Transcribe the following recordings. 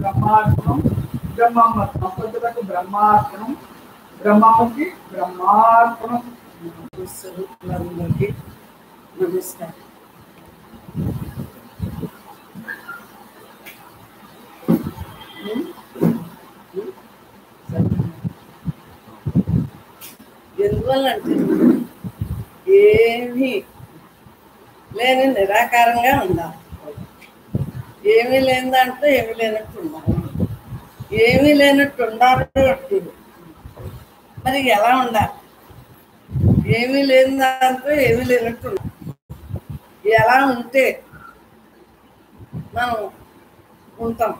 బ్రహ్మార్పణం, బ్రహ్మమ్మ దంపతులకు బ్రహ్మార్పణం, బ్రహ్మమ్మకి బ్రహ్మార్పణం. నమస్కారం. ఎందువల్లంటే ఏమీ లేని నిరాకారంగా ఉండాలి. ఏమీ లేని దాంట్లో ఏమీ లేనట్టు ఉండాలి. ఏమీ లేనట్టు ఉండాలి. మరి ఎలా ఉండాలి? ఏమీ లేని దాంట్లో ఏమీ లేనట్టు ఉండాలి. ఎలా ఉంటే మనం ఉంటాం?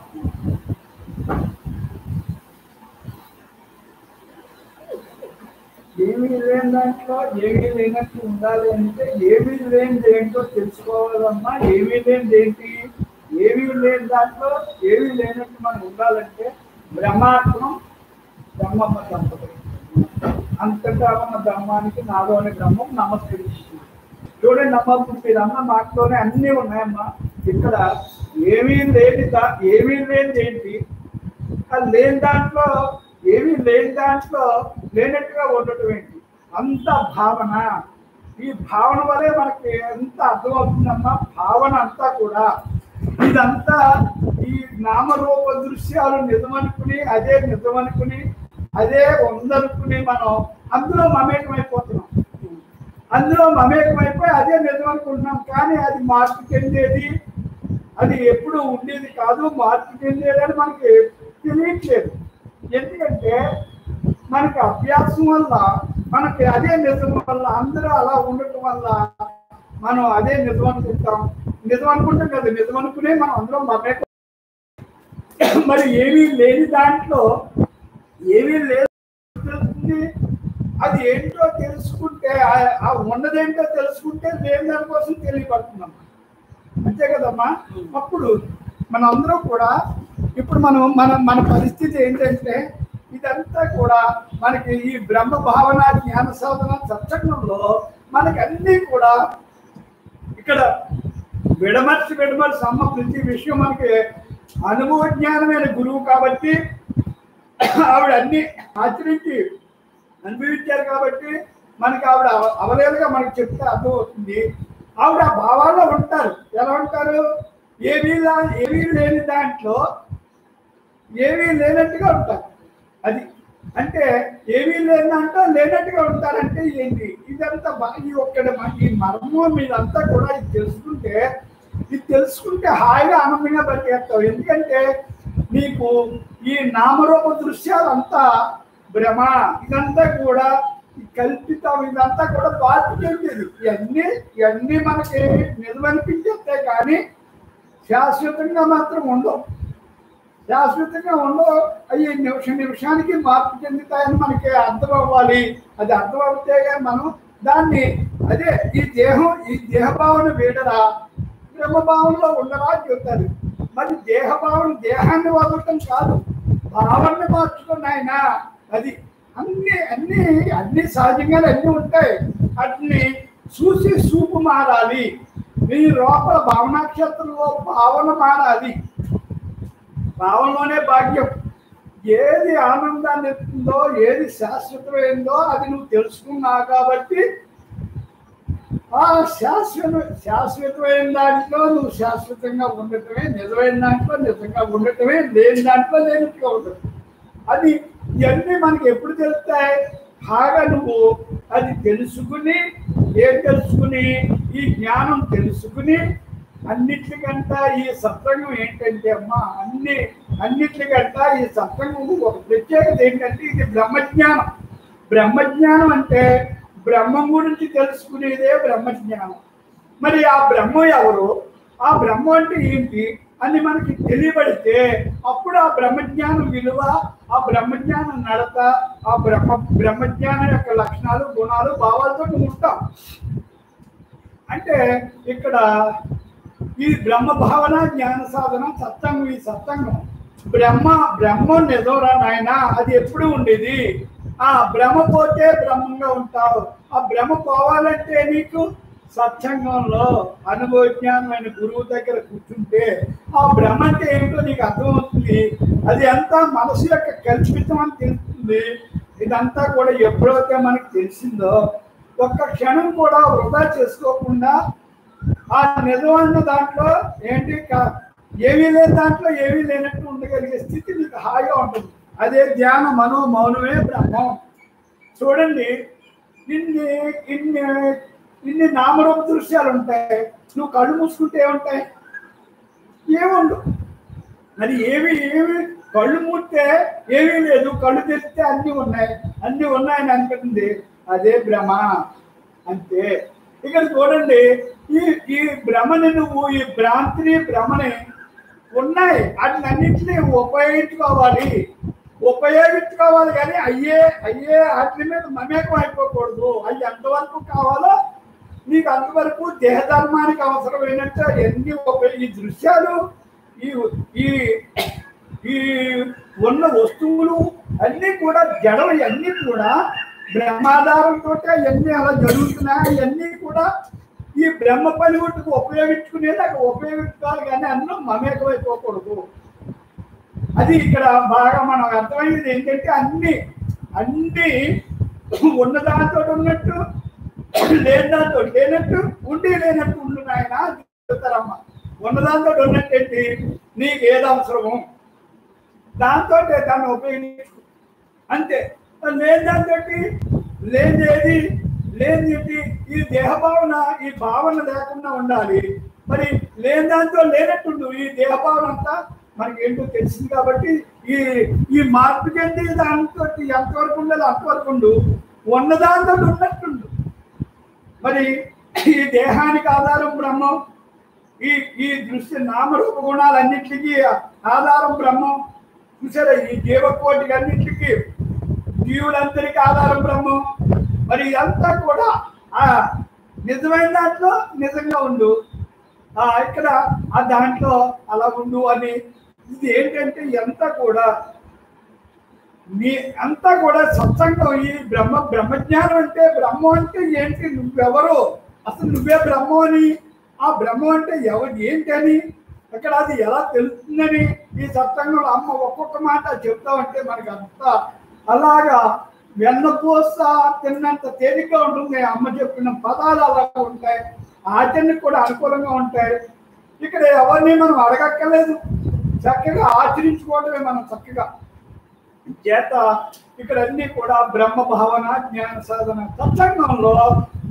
ఏమీ లేని దాంట్లో ఏమీ లేనట్టు ఉండాలి అంటే ఏమీ లేనిది ఏంటో తెలుసుకోవాలమ్మా. ఏమీ లేనిది ఏంటి? ఏమీ లేని దాంట్లో ఏమీ లేనట్టు మనం ఉండాలంటే బ్రహ్మాత్మం, బ్రహ్మమ్మ దంపతులు. అంతటా ఉన్న బ్రహ్మానికి నాలోని బ్రహ్మం నమస్కరిస్తుంది. చూడండి అమ్మ, మీరమ్మ మాటలోనే అన్నీ ఉన్నాయమ్మా. ఇక్కడ ఏమీ లేనిది ఏంటి? అది లేని దాంట్లో ఏమీ లేని దాంట్లో లేనట్టుగా ఉండటం ఏంటి? అంత భావన. ఈ భావన వల్లే మనకి ఎంత అర్థమవుతుందమ్మా. భావన అంతా కూడా ఇదంతా ఈ నామరూప దృశ్యాలు నిజమనుకుని అదే ఉందనుకుని మనం అందులో మమేకమైపోతున్నాం. అందులో మమేకమైపోయి అదే నిజం అనుకుంటున్నాం. కానీ అది మార్పు చెందేది, అది ఎప్పుడు ఉండేది కాదు. మార్పు చెందేది అని మనకి తెలియట్లేదు. ఎందుకంటే మనకి అభ్యాసం వల్ల, మనకి అదే నిజం వల్ల, అందరూ అలా ఉండటం వల్ల మనం అదే నిజం అనుకుంటాం. నిజం అనుకుంటాం కదా, నిజం అనుకునే మనం అందరం మమేకం. మరి ఏమీ లేని దాంట్లో ఏమీ లేదు. అది ఏంటో తెలుసుకుంటే, ఆ ఉన్నదేంటో తెలుసుకుంటే లేని దానికోసం తెలియపడుతుందమ్మా. అంతే కదమ్మా. అప్పుడు మనందరం కూడా ఇప్పుడు మన పరిస్థితి ఏంటంటే ఇదంతా కూడా మనకి ఈ బ్రహ్మ భావన జ్ఞాన సాధన సత్సంగంలో మనకి అన్నీ కూడా ఇక్కడ విడమర్చి అమ్మ ప్రతి విషయం మనకి అనుభవ జ్ఞానమైన గురువు కాబట్టి ఆవిడ అన్ని ఆచరించి అనుభవించారు కాబట్టి మనకి ఆవిడ అవలేలుగా మనకి చెప్తే అర్థమవుతుంది. ఆవిడ ఆ భావాల్లో ఉంటారు. ఎలా ఉంటారు? ఏమీ లేని దాంట్లో ఏమీ లేనట్టుగా ఉంటారు. అది అంటే ఏమీ లేని దాంట్లో లేనట్టుగా ఉంటారంటే ఏంటి? ఇదంతా ఈ మర్మం మీదంతా కూడా ఇది తెలుసుకుంటే హాయిగా ఆనందంగా బతికేస్తావు. ఎందుకంటే నీకు ఈ నామరూప దృశ్యాలంతా భ్రమ, ఇదంతా కూడా కల్పితం, ఇదంతా కూడా బాధ్యత. ఇవన్నీ మనకి నిజమనిపించేస్తాయి కానీ శాశ్వతంగా మాత్రం ఉండవు. అవి నిమిషానికి మార్పు చెందుతాయని మనకి అర్థం అవ్వాలి. అది అర్థం అవుతే మనం దాన్ని అదే ఈ దేహభావన వీడరా, బ్రహ్మభావంలో ఉండరా అని చెప్తారు. మరి దేహాన్ని వదలటం కాదు, భావాన్ని మార్చుకున్నాయన. అది అన్ని సహజంగానే అన్నీ ఉంటాయి. వాటిని చూపు మారాలి. మీ లోపల భావనాక్షేత్రంలో భావన మారాలి. భావనలోనే భాగ్యం. ఏది ఆనందాన్ని ఇస్తుందో, ఏది శాశ్వతమైందో అది నువ్వు తెలుసుకున్నావు కాబట్టి ఆ శాశ్వతమైన దాంట్లో నువ్వు శాశ్వతంగా ఉండటమే, నిజమైన దాంట్లో నిజంగా ఉండటమే, లేని దాంట్లో లేనట్టుగా ఉండటం. అది ఇవన్నీ మనకి ఎప్పుడు తెలుస్తాయి? బాగా నువ్వు అది తెలుసుకుని ఈ జ్ఞానం తెలుసుకుని అన్నిటికంటా ఈ సత్సంగం ఏంటంటే అమ్మా, అన్నిటికంటా ఈ సత్సంగం ఒక ప్రత్యేకత ఏంటంటే ఇది బ్రహ్మజ్ఞానం. బ్రహ్మజ్ఞానం అంటే బ్రహ్మం గురించి తెలుసుకునేదే బ్రహ్మజ్ఞానం. మరి ఆ బ్రహ్మ ఎవరు, ఆ బ్రహ్మ అంటే ఏంటి అని మనకి తెలియబడితే అప్పుడు ఆ బ్రహ్మజ్ఞానం విలువ, ఆ బ్రహ్మజ్ఞానం నడత, ఆ బ్రహ్మజ్ఞానం యొక్క లక్షణాలు, గుణాలు, భావాలతో ఉంటాం. అంటే ఇక్కడ ఈ బ్రహ్మ భావన జ్ఞాన సాధన సత్సంగం. ఈ సత్సంగం బ్రహ్మం నిజంరా నాయన, అది ఎప్పుడు ఉండేది. ఆ భ్రమ పోతే బ్రహ్మంగా ఉంటావు. ఆ భ్రమ పోవాలంటే నీకు సత్సంగంలో అనుభవజ్ఞానమైన గురువు దగ్గర కూర్చుంటే ఆ బ్రహ్మ అంటే ఏంటో నీకు అర్థమవుతుంది. అది అంతా మనసు యొక్క కల్పితం అని తెలుస్తుంది. ఇదంతా కూడా ఎప్పుడైతే మనకు తెలిసిందో ఒక్క క్షణం కూడా వృధా చేసుకోకుండా ఆ నిజమైన దాంట్లో ఏంటి ఏమీ లేని దాంట్లో ఏమీ లేనట్టు ఉండగలిగే స్థితి నీకు హాయిగా ఉంటుంది. అదే ధ్యాన మనో మౌనమే బ్రహ్మం. చూడండి, ఇన్ని ఇన్ని ఇన్ని నామరూప దృశ్యాలు ఉంటాయి. నువ్వు కళ్ళు మూసుకుంటే ఏముంటాయి? ఏముండు. మరి ఏమి కళ్ళు మూస్తే ఏమీ లేదు, కళ్ళు తెరిస్తే అన్నీ ఉన్నాయని అనిపిస్తుంది. అదే భ్రమ అంతే. ఇక్కడ చూడండి, ఈ భ్రమని నువ్వు ఈ భ్రమని ఉన్నాయి వాటిని అన్నింటినీ ఉపయోగించుకోవాలి కానీ అయ్యే వాటి మీద మమేకం అయిపోకూడదు. అవి ఎంతవరకు కావాలో నీకు అంతవరకు దేహధర్మానికి అవసరమైనట్టు ఎన్ని ఈ దృశ్యాలు ఈ ఉన్న వస్తువులు అన్నీ కూడా జడం, ఇవన్నీ కూడా బ్రహ్మాధారంతో అవన్నీ అలా జరుగుతున్నాయి. అవన్నీ కూడా ఈ బ్రహ్మ పనిముట్టుకు ఉపయోగించుకునేది అక్కడ ఉపయోగించుకోవాలి కానీ అన్నీ మమేకమైపోకూడదు. అది ఇక్కడ బాగా మనం అర్థమైంది ఏంటంటే అన్ని ఉన్న దాంతో ఉన్నట్టు లేని దాంతో లేనట్టు లేనట్టు ఉంటున్నాయన చెప్తారమ్మ. ఉన్నదాంతో ఉన్నట్టేంటి, నీకు ఏది అవసరము దాంతో దాన్ని ఉపయోగించు అంతే. లేని దాంతో లేనిది ఈ దేహభావన, ఈ భావన లేకుండా ఉండాలి. మరి లేని దాంతో లేనట్టుండు. ఈ దేహభావన అంతా మనకి ఏంటో తెలిసింది కాబట్టి ఈ మార్పు చెంది దాంతో ఎంతవరకు ఉండాలి అంతవరకు ఉండు. ఉన్నదాంతో ఉన్నట్టుండు. మరి ఈ దేహానికి ఆధారం బ్రహ్మం, ఈ దృశ్య నామరూప గుణాలన్నింటికి ఆధారం బ్రహ్మం. చూసారా, ఈ జీవకోటికి అన్నింటికి జీవులందరికీ ఆధారం బ్రహ్మం. మరి ఇదంతా కూడా ఆ నిజమైన దాంట్లో నిజంగా ఉండు, ఇక్కడ ఆ దాంట్లో అలా ఉండు అని. ఇది ఏంటంటే అంతా కూడా సత్సంగం. ఈ బ్రహ్మజ్ఞానం అంటే బ్రహ్మం అంటే ఏంటి, నువ్వెవరు, అసలు నువ్వే బ్రహ్మం అని, ఆ బ్రహ్మం అంటే ఏంటి అని అక్కడ అది ఎలా తెలుస్తుందని ఈ సత్సంగంలో అమ్మ ఒక్కొక్క మాట చెప్తామంటే మనకి అంతా అలాగా వెన్నపూస తిన్నంత తేలిగ్గా ఉంటుంది. అమ్మ చెప్పిన పదాలు అలాగా ఉంటాయి, ఆచరణకు కూడా అనుకూలంగా ఉంటాయి. ఇక్కడ ఎవరిని మనం అడగక్కర్లేదు, చక్కగా ఆచరించుకోవడమే మనం చక్కగా చేత. ఇక్కడ అన్ని కూడా బ్రహ్మ భావన, జ్ఞాన సాధన. సత్సంగంలో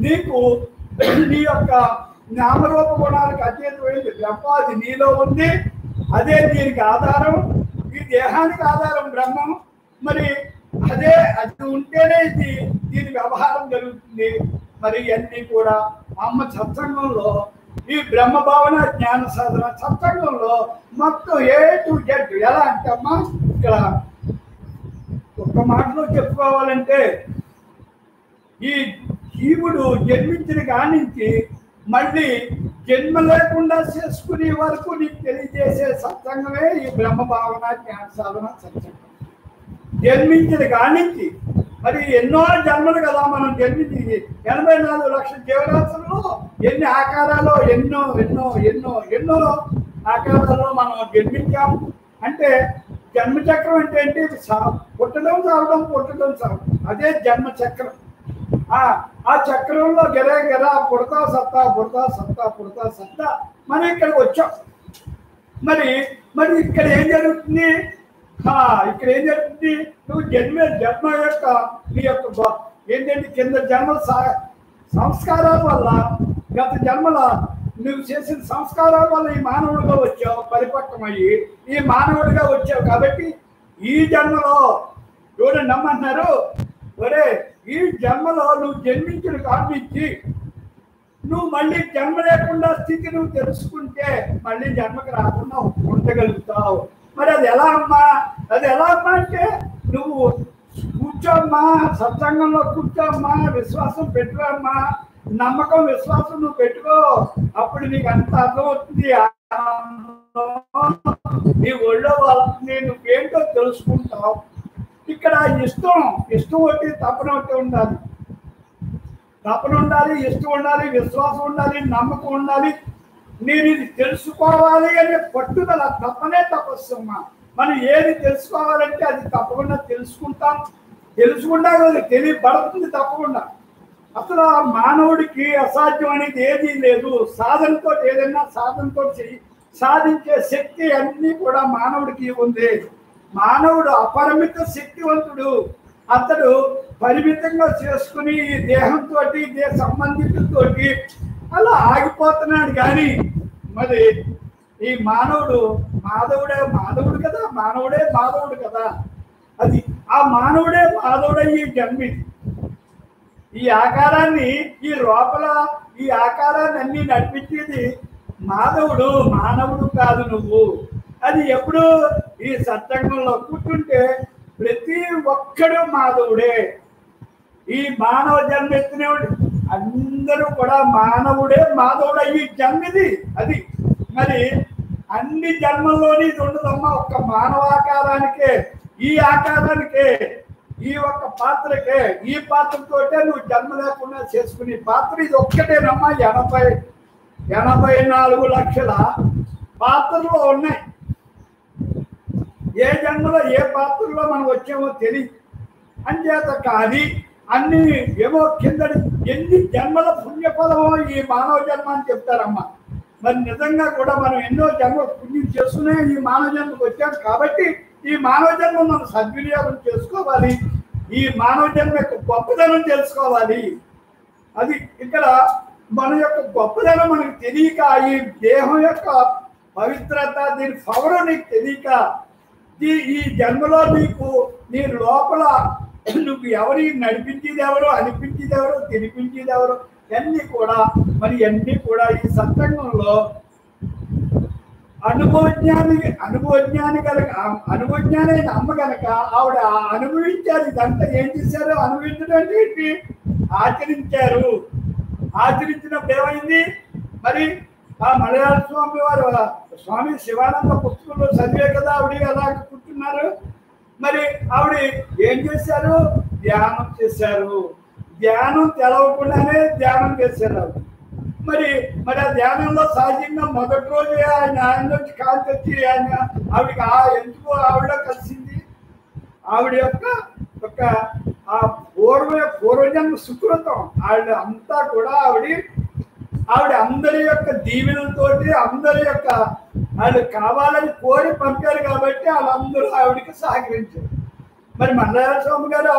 నీకు నీ యొక్క నామరూప గుణాలకు అతీతమైంది బ్రహ్మ, అది నీలో ఉంది. అదే దీనికి ఆధారం, ఈ దేహానికి ఆధారం బ్రహ్మం. మరి అది ఉంటేనే దీని వ్యవహారం జరుగుతుంది. మరి ఇవన్నీ కూడా అమ్మ సత్సంగంలో ఈ బ్రహ్మ భావన, జ్ఞాన సాధన సత్సంగంలో మొత్తం A to Z. ఎలా అంటే అమ్మ ఇక్కడ ఒక్క మాటలో చెప్పుకోవాలంటే ఈ జీవుడు జన్మించిన కానించి మళ్ళీ జన్మ లేకుండా చేసుకునే వరకు నీకు తెలియజేసే సత్సంగమే ఈ బ్రహ్మ భావన, జ్ఞాన సాధన సత్సంగం. జన్మించిన కానించి మరి ఎన్నో జన్మలు కదా మనం జన్మించి 84 లక్షల జీవరాశుల్లో ఎన్ని ఆకారాలు, ఎన్నో ఎన్నో ఎన్నో ఎన్నో ఆకారాల్లో మనం జన్మించాం. అంటే జన్మచక్రం అంటే ఏంటి, పుట్టడం చావడం, పుట్టడం చావడం, అదే జన్మచక్రం. ఆ చక్రంలో గెరా పుడతా సత్తా, పుడతా సత్తా, పుడతా సత్తా మనం ఇక్కడికి వచ్చాం. మరి ఇక్కడ ఏం జరుగుతుంది, నువ్వు జన్మ యొక్క నీ యొక్క ఏంటంటే కింద జన్మల సంస్కారాల వల్ల, గత జన్మల నువ్వు చేసిన సంస్కారాల వల్ల ఈ మానవుడిగా వచ్చావు, పరిపక్వమయ్యి ఈ మానవుడిగా వచ్చావు. కాబట్టి ఈ జన్మలో చూడండి నమ్మంటున్నారు, ఒరే ఈ జన్మలో నువ్వు జన్మించిన కారణించి నువ్వు మళ్ళీ జన్మ లేకుండా స్థితి నువ్వు తెలుసుకుంటే మళ్ళీ జన్మకి రాకుండా ఉండగలుగుతావు. మరి అది ఎలా అమ్మా అంటే నువ్వు కూర్చోమ్మా, సత్సంగంలో కూర్చోమ్మా, విశ్వాసం పెట్టుకోమ్మా, నమ్మకం విశ్వాసం నువ్వు పెట్టుకో. అప్పుడు నీకు అంత అర్థమవుతుంది, నీ ఒళ్ళో వాళ్ళని నువ్వేంటో తెలుసుకుంటావు. ఇక్కడ ఇష్టం ఒకటి, తపన ఒకటి ఉండాలి. తపన ఉండాలి, ఇష్టం ఉండాలి, విశ్వాసం ఉండాలి, నమ్మకం ఉండాలి. నేను ఇది తెలుసుకోవాలి అనే పట్టుదల, తపనే తపస్సు. మనం ఏది తెలుసుకోవాలంటే అది తప్పకుండా తెలుసుకుంటాం. తెలుసుకుంటా తెలియబడుతుంది తప్పకుండా. అసలు ఆ మానవుడికి అసాధ్యం అనేది ఏదీ లేదు. సాధనతో ఏదైనా సాధనతో సాధించే శక్తి అన్నీ కూడా మానవుడికి ఉంది. మానవుడు అపరిమిత శక్తివంతుడు. అతడు పరిమితంగా చేసుకుని ఈ దేహంతో, దేహ సంబంధితులతోటి అలా ఆగిపోతున్నాడు. కానీ మరి ఈ మానవుడు మాధవుడు కదా, మాధవుడు కదా. అది ఆ మానవుడే మాధవుడయ్యి జన్మింది. ఈ ఆకారాన్ని, ఈ లోపల ఈ ఆకారాన్ని అన్ని నడిపించేది మాధవుడు, మానవుడు కాదు నువ్వు. అది ఎప్పుడు ఈ సత్సంగంలో కూర్చుంటే ప్రతి ఒక్కడు మాధవుడే. ఈ మానవ జన్మెత్తినే అందరూ కూడా మానవుడే మాధవుడు అయ్యి జన్మిది. అది మరి అన్ని జన్మల్లోని ఇది ఉండదమ్మా. ఒక్క మానవాకారానికే, ఈ ఆకారానికే, ఈ ఒక్క పాత్రకే, ఈ పాత్రతోటే నువ్వు జన్మ లేకుండా చేసుకునే పాత్ర ఇది ఒక్కటేనమ్మా. 84 లక్షల పాత్రలు ఉన్నాయి. ఏ జన్మలో ఏ పాత్రలో మనం వచ్చామో తెలియదు. అంచేత కానీ అన్ని ఏమో కిందడి ఎన్ని జన్మల పుణ్యఫలమో ఈ మానవ జన్మ అని చెప్తారమ్మా. మరి నిజంగా కూడా మనం ఎన్నో జన్మలు పుణ్యం చేసుకునే ఈ మానవ జన్మకు వచ్చాం. కాబట్టి ఈ మానవ జన్మ మనం సద్వినియోగం చేసుకోవాలి. ఈ మానవ జన్మ యొక్క గొప్పదనం తెలుసుకోవాలి. అది ఇక్కడ మన యొక్క గొప్పదనం మనకు తెలియక, ఈ దేహం యొక్క పవిత్రత, దీని పవర్ నీకు తెలియక, ఈ జన్మలో నీకు నీ లోపల నువ్వు ఎవరి నడిపించేది ఎవరో, అనిపించేది ఎవరో, తినిపించేది ఎవరో అన్నీ కూడా మరి అన్నీ కూడా ఈ సత్సంగంలో అనుభవజ్ఞానైన అమ్మ కనుక ఆవిడ అనుభవించారు. ఇదంతా ఏం చేశారు? అనుభవించడం ఏంటి? ఆచరించారు. ఆచరించినప్పుడు ఏమైంది? మరి ఆ మలయాళ స్వామి వారు స్వామి శివానంద పుస్తకంలో చదివే కదా ఆవిడ అలా కూర్చున్నారు. మరి ఆవిడ ఏం చేశారు? ధ్యానం చేశారు. ధ్యానం తెలవకుండానే ధ్యానం చేశారు. మరి ఆ ధ్యానంలో సహజంగా మొదటి రోజు ఆయన నుంచి కాల్చి వచ్చి ఆవిడకి ఎందుకు ఆవిడ కలిసింది? ఆవిడ యొక్క ఆ పూర్వజన్మ సుకృతం. ఆవిడ అంతా కూడా ఆవిడ అందరి యొక్క దీవెనలతోటి, అందరి యొక్క వాళ్ళు కావాలని కోరి పంపారు కాబట్టి వాళ్ళందరూ ఆవిడకి సహకరించారు. మరి మల్లాయ స్వామి గారు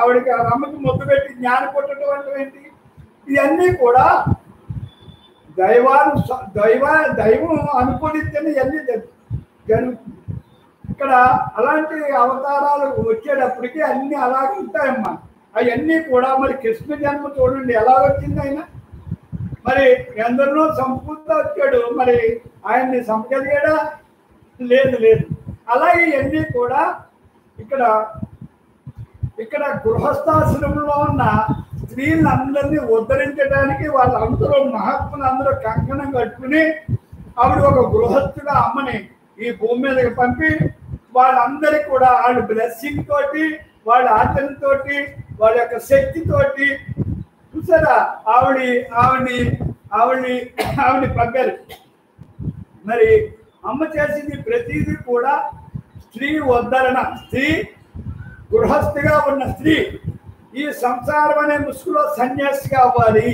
ఆవిడకి అమ్మకి ముద్దు పెట్టి జ్ఞానం కొట్టడం అంటే ఏంటి? ఇవన్నీ కూడా దైవం అనుకూలిస్తేనే ఇవన్నీ జరుగుతుంది. ఇక్కడ అలాంటి అవతారాలు వచ్చేటప్పటికి అన్ని అలాగే ఉంటాయమ్మా. అవన్నీ కూడా మరి కృష్ణ జన్మ చూడండి ఎలా వచ్చింది. ఆయన మరి ఎందరినో సంపూర్తిగా వచ్చాడు. మరి ఆయన్ని సంపగలిగాడా? లేదు. అలాగే ఇవన్నీ కూడా ఇక్కడ గృహస్థాశ్రమంలో ఉన్న స్త్రీలందరినీ ఉద్ధరించడానికి వాళ్ళందరూ మహాత్ములందరూ కంకణం కట్టుకుని ఆవిడ ఒక గృహస్థుగా అమ్మని ఈ భూమి మీదకి పంపి వాళ్ళందరికీ కూడా వాళ్ళ బ్లెస్సింగ్ తోటి, వాళ్ళ ఆచరణతోటి, వాళ్ళ యొక్క శక్తితోటి చూసారా ఆవిడ్ని పంపారు. మరి అమ్మ చేసింది ప్రతిదీ కూడా స్త్రీ ఉద్ధరణ. స్త్రీ గృహస్థిగా ఉన్న స్త్రీ ఈ సంసారం అనే ముసుగులో సన్యాసిగా అవ్వాలి.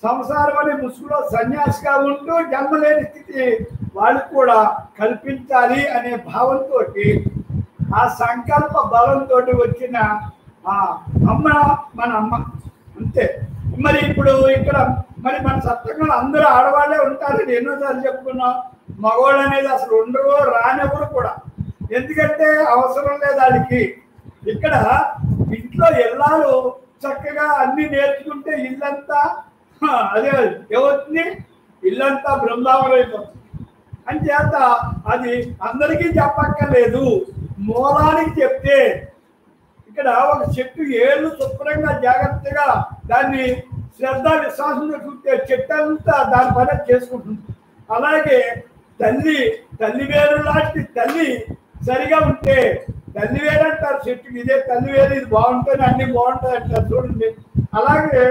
సంసారం అనే ముసుగులో సన్యాసిగా ఉంటూ జన్మలేని స్థితి వాళ్ళకు కూడా కల్పించాలి అనే భావంతో, ఆ సంకల్ప బలంతో వచ్చిన అమ్మ మన అమ్మ. అంతే. మరి ఇప్పుడు ఇక్కడ మరి మన సత్సంగంలో అందరూ ఆడవాళ్ళే ఉంటారు. ఎన్నోసార్లు చెప్పుకున్నాం. మగవాళ్ళు అనేది అసలు ఉండరు, రానివ్వరు కూడా. ఎందుకంటే అవసరం లేదు వాళ్ళకి. ఇక్కడ ఇంట్లో ఇల్లాలు చక్కగా అన్ని నేర్చుకుంటే ఇల్లంతా అదే ఏమవుతుంది? ఇల్లంతా బృందావనం అయిపోతుంది. అంచేత అది అందరికీ చెప్పక్కర్లేదు, మూలానికి చెప్తే. ఇక్కడ ఒక చెట్టు ఏళ్ళు శుభ్రంగా జాగ్రత్తగా దాన్ని శ్రద్ధ విశ్వాసంగా చూస్తే చెట్టు అంతా దాని పని చేసుకుంటుంది. అలాగే తల్లి వేరు లాంటి తల్లి సరిగా ఉంటే, తల్లి వేరు అంటారు చెట్టుకి, ఇదే తల్లి వేరు, ఇది బాగుంటుంది, అన్ని బాగుంటాయి అంటారు చూడండి. అలాగే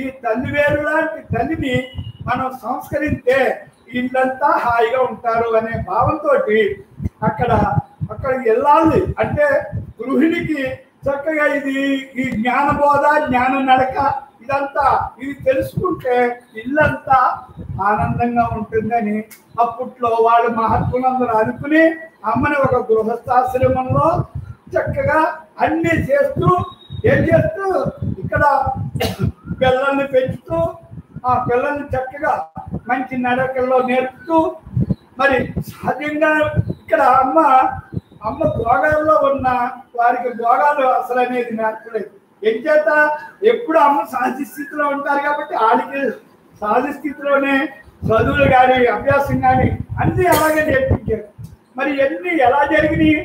ఈ తల్లి వేరు లాంటి తల్లిని మనం సంస్కరిస్తే వీళ్ళంతా హాయిగా ఉంటారు అనే భావంతో అక్కడికి వెళ్ళాలి. అంటే గృహిణికి చక్కగా ఈ జ్ఞానబోధ, జ్ఞాన నడక ఇదంతా ఇది తెలుసుకుంటే ఇల్లంతా ఆనందంగా ఉంటుందని అప్పట్లో వాళ్ళు మహాత్ములందరూ అనుకుని అమ్మని ఒక గృహస్థాశ్రమంలో చక్కగా అన్ని చేస్తూ ఏం చేస్తూ ఇక్కడ పిల్లల్ని పెంచుతూ ఆ పిల్లల్ని చక్కగా మంచి నడకల్లో నేర్పుతూ మరి సహజంగా ఇక్కడ అమ్మ భోగాల్లో ఉన్న వారికి భోగాలు అసలు అనేది నేర్పలేదు. ఏం చేత ఎప్పుడు అమ్మ సహజ స్థితిలో ఉంటారు కాబట్టి వాళ్ళకి సహజ స్థితిలోనే చదువులు కానీ అభ్యాసం కానీ అన్నీ అలాగే నేర్పించారు. మరి ఇవన్నీ ఎలా జరిగినాయి?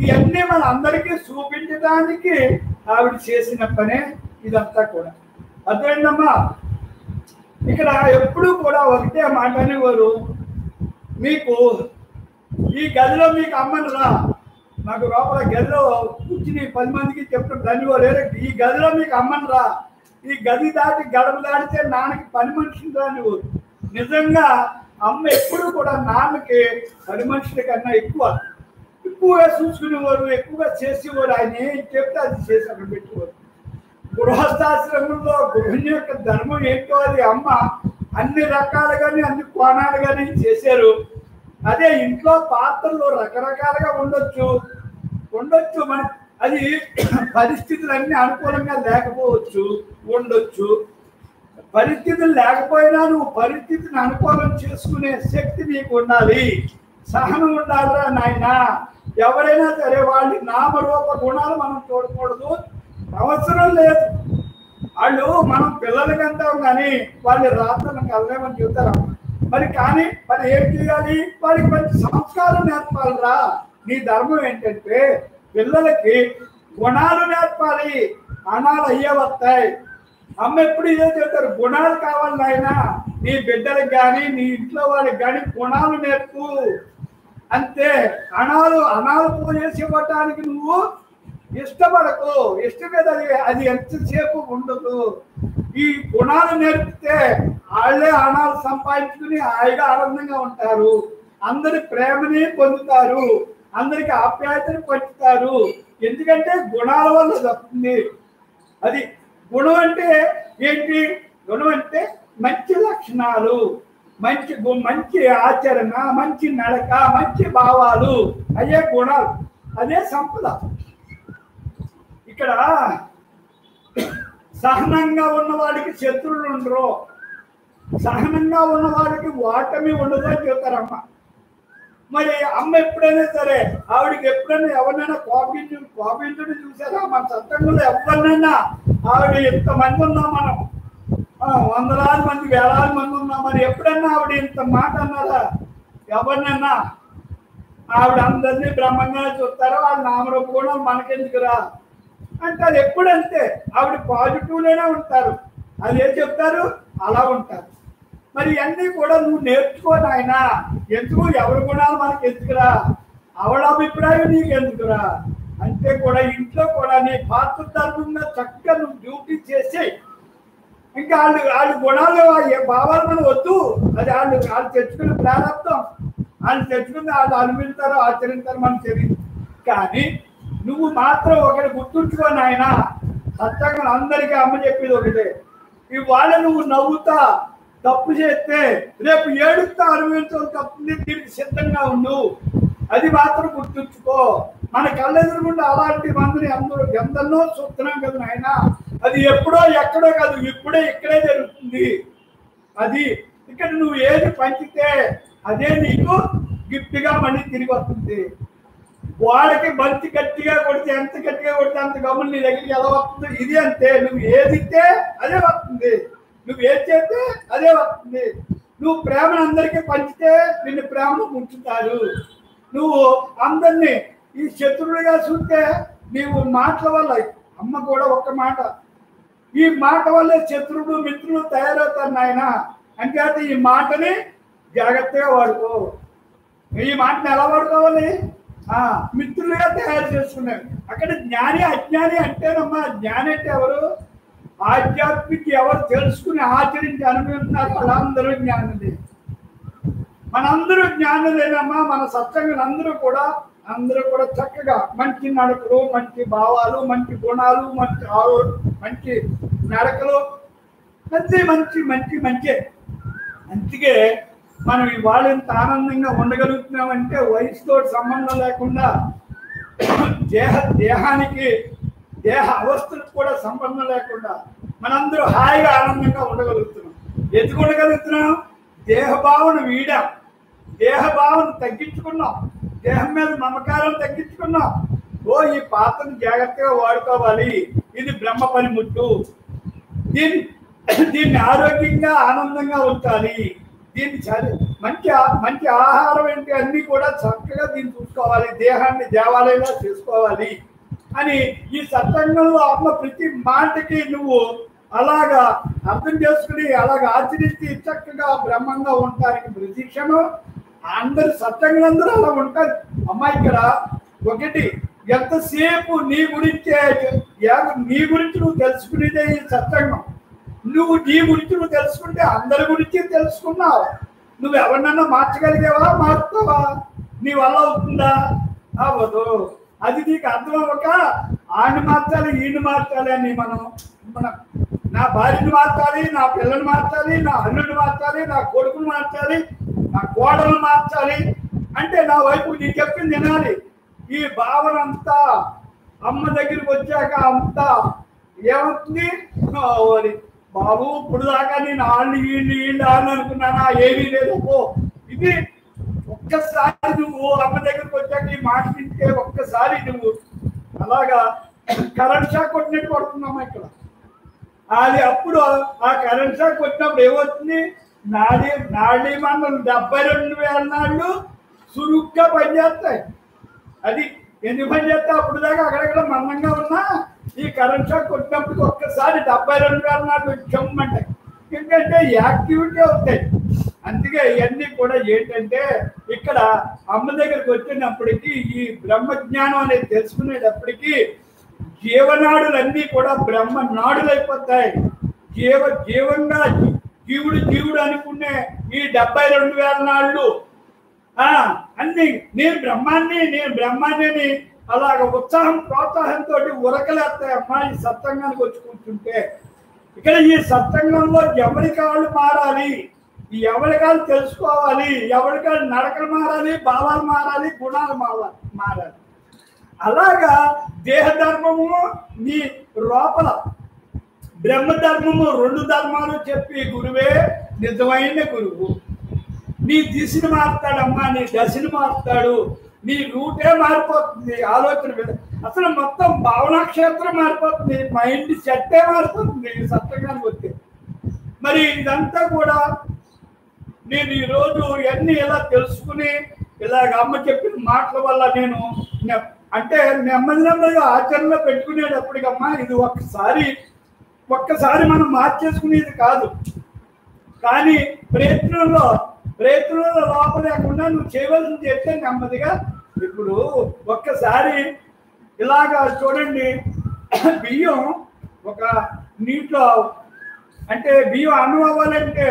ఇవన్నీ మన అందరికీ చూపించడానికి ఆవిడ చేసిన పనే ఇదంతా కూడా. అర్థమైందమ్మా? ఇక్కడ ఎప్పుడు కూడా ఒకటే మాట అనేవారు, మీకు ఈ గదిలో మీకు అమ్మను రా, నాకు లోపల గదిలో కూర్చుని 10 మందికి చెప్తాను దానివారు, ఈ గదిలో మీకు అమ్మను రా, ఈ గది దాటి గడప దాటితే నాన్నకి పని మనిషిని రానివారు. నిజంగా అమ్మ ఎప్పుడు కూడా నాన్నకి పని మనుషుల కన్నా ఎక్కువగా చూసుకునేవారు, ఎక్కువగా చేసేవారు. ఆయన ఏం చెప్తే అది చేసి అక్కడ పెట్టేవారు. గృహస్థాశ్రమంలో గృహిణి యొక్క ధర్మం ఏంటో అది అమ్మ అన్ని రకాలుగానే అన్ని కోణాలుగానే చేశారు. అదే ఇంట్లో పాత్రలు రకరకాలుగా ఉండొచ్చు, మన అది పరిస్థితులు అన్ని అనుకూలంగా లేకపోవచ్చు, ఉండొచ్చు. పరిస్థితులు లేకపోయినా నువ్వు పరిస్థితిని అనుకూలం చేసుకునే శక్తి నీకు ఉండాలి, సహనం ఉండాలిరా నాయన. ఎవరైనా సరే వాళ్ళ నామరూప గుణాలు మనం చూడకూడదు, అవసరం లేదు. వాళ్ళు మనం పిల్లలకి అంటాం కానీ వాళ్ళ రాత్రులను కలలేమని చెబుతారు. మరి ఏం చేయాలి? వాడికి మంచి సంస్కారం నేర్పాలిరా. నీ ధర్మం ఏంటంటే పిల్లలకి గుణాలు నేర్పాలి, అనాలు అయ్యే వస్తాయి. అమ్మ ఎప్పుడు ఇదే చెప్తారు, గుణాలు కావాలి నాయన, నీ బిడ్డలకు కానీ నీ ఇంట్లో వాళ్ళకి కానీ గుణాలు నేర్పు అంతే. అనాలు పూజేసి ఇవ్వటానికి నువ్వు ఇష్టపడకు, ఇష్టమేది అది ఎంతసేపు ఉండదు. ఈ గుణాలు నేర్పితే వాళ్ళే అనాలు సంపాదించుకుని హాయిగా ఆనందంగా ఉంటారు, అందరి ప్రేమని పొందుతారు, అందరికి ఆప్యాయతని పంచుతారు. ఎందుకంటే గుణాల వల్ల తప్పుతుంది. అది గుణం అంటే ఏంటి? గుణం అంటే మంచి లక్షణాలు, మంచి ఆచరణ, మంచి నడక, మంచి భావాలు, అయ్యే గుణాలు, అదే సంపద. ఇక్కడ సహనంగా ఉన్నవాడికి శత్రువులు ఉండరు, సహనంగా ఉన్నవాడికి ఓటమి ఉండదు అని చెప్తారమ్మ. మరి అమ్మ ఎప్పుడైనా సరే ఆవిడకి ఎప్పుడైనా ఎవరినైనా కోపించుడు చూసారా? మన సత్సంగంలో ఎవరినైనా ఆవిడ ఇంతమంది ఉన్నాం, మనం వందలాది మంది వేలాది మంది ఉన్నాం, మరి ఎప్పుడైనా ఆవిడ ఇంత మాట అన్నారా? ఎవరినైనా ఆవిడ అందరినీ బ్రహ్మంగానే చూస్తారా? వాళ్ళ నామరూప గుణాలు మనకెందుకురా అంటే అది ఎప్పుడంతే ఆవిడ పాజిటివ్లోనే ఉంటారు, అదే చెప్తారు, అలా ఉంటారు. మరి ఇవన్నీ కూడా నువ్వు నేర్చుకో నాయన. ఎందుకు? ఎవరి గుణాలు మనకి ఎందుకురా, ఆవిడ అభిప్రాయం నీకు ఎందుకురా అంటే కూడా ఇంట్లో కూడా నీ పాత్ర ధర్మంగా చక్కగా నువ్వు డ్యూటీ చేసేయి. ఇంకా వాళ్ళ గుణాలు భావాలు మనం వద్దు, అది వాళ్ళు తెచ్చుకునే ప్రారంభం, వాళ్ళు తెచ్చుకుని వాళ్ళు అనుభవిస్తారు, ఆచరిస్తారు, మనం తెలియదు. కానీ నువ్వు మాత్రం ఒకటి గుర్తుంచుకో నాయన, సత్సంగం అందరికీ అమ్మ చెప్పేది ఒకటే, ఇవాళ నువ్వు నవ్వుతా తప్పు చేస్తే రేపు ఏడుస్తా అనుభవించడం తప్పుంది, దీనికి సిద్ధంగా ఉండు, అది మాత్రం గుర్తుంచుకో. మన కళ్ళెదురుగుండా అలాంటి మందిని ఎందరినో చూస్తున్నాం కదా నాయన. అది ఎప్పుడో ఎక్కడో కాదు, ఇప్పుడే ఇక్కడే జరుగుతుంది. అది ఇక్కడ నువ్వు ఏది పంచితే అదే నీకు గిఫ్ట్గా మళ్ళీ తిరిగి వస్తుంది. వాడికి బంతి గట్టిగా కొడితే ఎంత గట్టిగా కొడితే అంత గమ్ములు నీ దగ్గరికి ఎలా వస్తుందో ఇది అంతే. నువ్వు ఏది ఇస్తే అదే వస్తుంది, నువ్వు ఏది చేస్తే అదే వస్తుంది. నువ్వు ప్రేమను అందరికీ పంచితే నిన్ను ప్రేమను ముంచుతారు. నువ్వు అందరినీ ఈ శత్రువులుగా చూస్తే నీవు మాటల వల్ల, అమ్మ కూడా ఒక్క మాట, ఈ మాట వల్లే శత్రువులు మిత్రులు తయారవుతారు నాయన. అంటే ఈ మాటని జాగ్రత్తగా వాడుకో. ఈ మాటని ఎలా వాడుకోవాలి? మిత్రులుగా తయారు చేసుకున్నాడు. అక్కడ జ్ఞాని అజ్ఞాని అంటేనమ్మా, జ్ఞాని అంటే ఎవరు? ఆధ్యాత్మిక ఎవరు తెలుసుకుని ఆచరించి అనుభవిస్తున్నారు వాళ్ళందరూ జ్ఞానులే. మనందరూ జ్ఞానులేనమ్మా. మన సత్సంగులు అందరూ కూడా చక్కగా మంచి నడకలు, మంచి భావాలు, మంచి గుణాలు, మంచి నడకలు, మంచి. అందుకే మనం ఇవాళ ఎంత ఆనందంగా ఉండగలుగుతున్నామంటే వయసుతో సంబంధం లేకుండా, దేహానికి దేహ అవస్థలకు కూడా సంబంధం లేకుండా మనందరూ హాయిగా ఆనందంగా ఉండగలుగుతున్నాం. ఎందుకు ఉండగలుగుతున్నాం? దేహభావన వీడాం, దేహభావన తగ్గించుకున్నాం, దేహం మీద మమకారం తగ్గించుకున్నాం. ఈ పాత్రను జాగ్రత్తగా వాడుకోవాలి, ఇది బ్రహ్మ పనిముట్టు, దీన్ని ఆరోగ్యంగా ఆనందంగా ఉంచాలి, దీన్ని మంచి ఆహారం ఏంటి అన్ని కూడా చక్కగా దీన్ని చూసుకోవాలి, దేహాన్ని దేవాలయంగా చేసుకోవాలి అని ఈ సత్సంగంలో అమ్మ ప్రతి మాటకి నువ్వు అలాగా అర్థం చేసుకుని అలాగ ఆచరించి చక్కగా బ్రహ్మంగా ఉండటానికి ప్రతి క్షణం అందరు సత్సంగులందరూ అలా ఉంటారు. అమ్మా ఇక్కడ ఒకటి, ఎంతసేపు నీ గురించి నువ్వు తెలుసుకునేదే ఈ సత్సంగం. నువ్వు నీ గురించి నువ్వు తెలుసుకుంటే అందరి గురించి తెలుసుకున్నావు. నువ్వు ఎవరినన్నా మార్చగలిగావా? మారుతావా? నీ వల్ల అవుతుందా? అవ్వదు. అది నీకు అర్థం అవ్వక ఆడిని మార్చాలి, ఈయన మార్చాలి అని మనం నా భార్యను మార్చాలి, నా పిల్లని మార్చాలి, నా అల్లుడిని మార్చాలి, నా కొడుకుని మార్చాలి, నా కోడలు మార్చాలి అంటే నా వైపు నీ చెప్పింది వినాలి. ఈ భావన అంతా అమ్మ దగ్గరికి వచ్చాక అంతా ఏమవుతుంది? బాబు ఇప్పుడు దాకా నేను వీళ్ళు అని అనుకున్నానా? ఏమీ లేదు. ఇది ఒక్కసారి నువ్వు అమ్మ దగ్గరికి వచ్చాక ఈ మాట వింటే ఒక్కసారి నువ్వు అలాగా కరెంట్ షాక్ కొట్టినట్టు పడుతున్నామా ఇక్కడ. అది అప్పుడు ఆ కరెంట్ షాక్ వచ్చినప్పుడు ఏమవుతుంది? నాడీ మండలం 72,000 నాళ్ళు సురుగ్గా పనిచేస్తాయి. అది ఎందుకు పనిచేస్తాయి? అప్పుడు దాకా అక్కడక్కడ మందంగా ఉన్నా ఈ కరెంట్ షాక్ కొట్టినప్పుడు ఒక్కసారి 72,000 నాళ్ళు చెమ్మంటాయి. ఎందుకంటే యాక్టివిటీ అవుతాయి. అందుకే ఇవన్నీ కూడా ఏంటంటే ఇక్కడ అమ్మ దగ్గరికి వచ్చినప్పటికీ ఈ బ్రహ్మజ్ఞానం అనేది తెలుసుకునేటప్పటికీ జీవనాడులన్నీ కూడా బ్రహ్మ నాడులైపోతాయి. జీవంగా జీవుడు అనుకునే ఈ 72,000 నాళ్ళు అన్ని నేను బ్రహ్మాన్ని అలాగ ఉత్సాహం ప్రోత్సాహంతో ఉరకలేస్తాయి అమ్మా ఈ సత్సంగానికి వచ్చి కూర్చుంటే. ఇక్కడ ఈ సత్సంగంలో ఎవరికాళ్ళు మారాలి, ఎవరికాళ్ళు తెలుసుకోవాలి, ఎవరికాళ్ళు నడకలు మారాలి, భావాలు మారాలి, గుణాలు మారాలి. అలాగా దేహధర్మము నీ లోపల, బ్రహ్మధర్మము 2 ధర్మాలు చెప్పి గురువే నిజమైన గురువు. నీ దిశను మారుతాడమ్మా, నీ దశను మారుతాడు, నీ రూటే మారిపోతుంది, ఆలోచన అసలు మొత్తం భావనా క్షేత్రం మారిపోతుంది, మైండ్ సెట్టే మారిపోతుంది ఈ సత్సంగానికి వస్తే. మరి ఇదంతా కూడా నేను ఈరోజు ఇవన్నీ ఇలా తెలుసుకుని ఇలాగ అమ్మ చెప్పిన మాటల వల్ల నేను అంటే నెమ్మదిగా ఆచరణలో పెట్టుకునేటప్పటికమ్మా ఇది ఒక్కసారి మనం మార్చేసుకునేది కాదు. కానీ ప్రయత్నంలో లోపలేకుండా నువ్వు చేయవలసింది చెప్తే నెమ్మదిగా. ఇప్పుడు ఒక్కసారి ఇలాగా చూడండి, బియ్యం ఒక నీటిలో అంటే బియ్యం అన్నం అవ్వాలంటే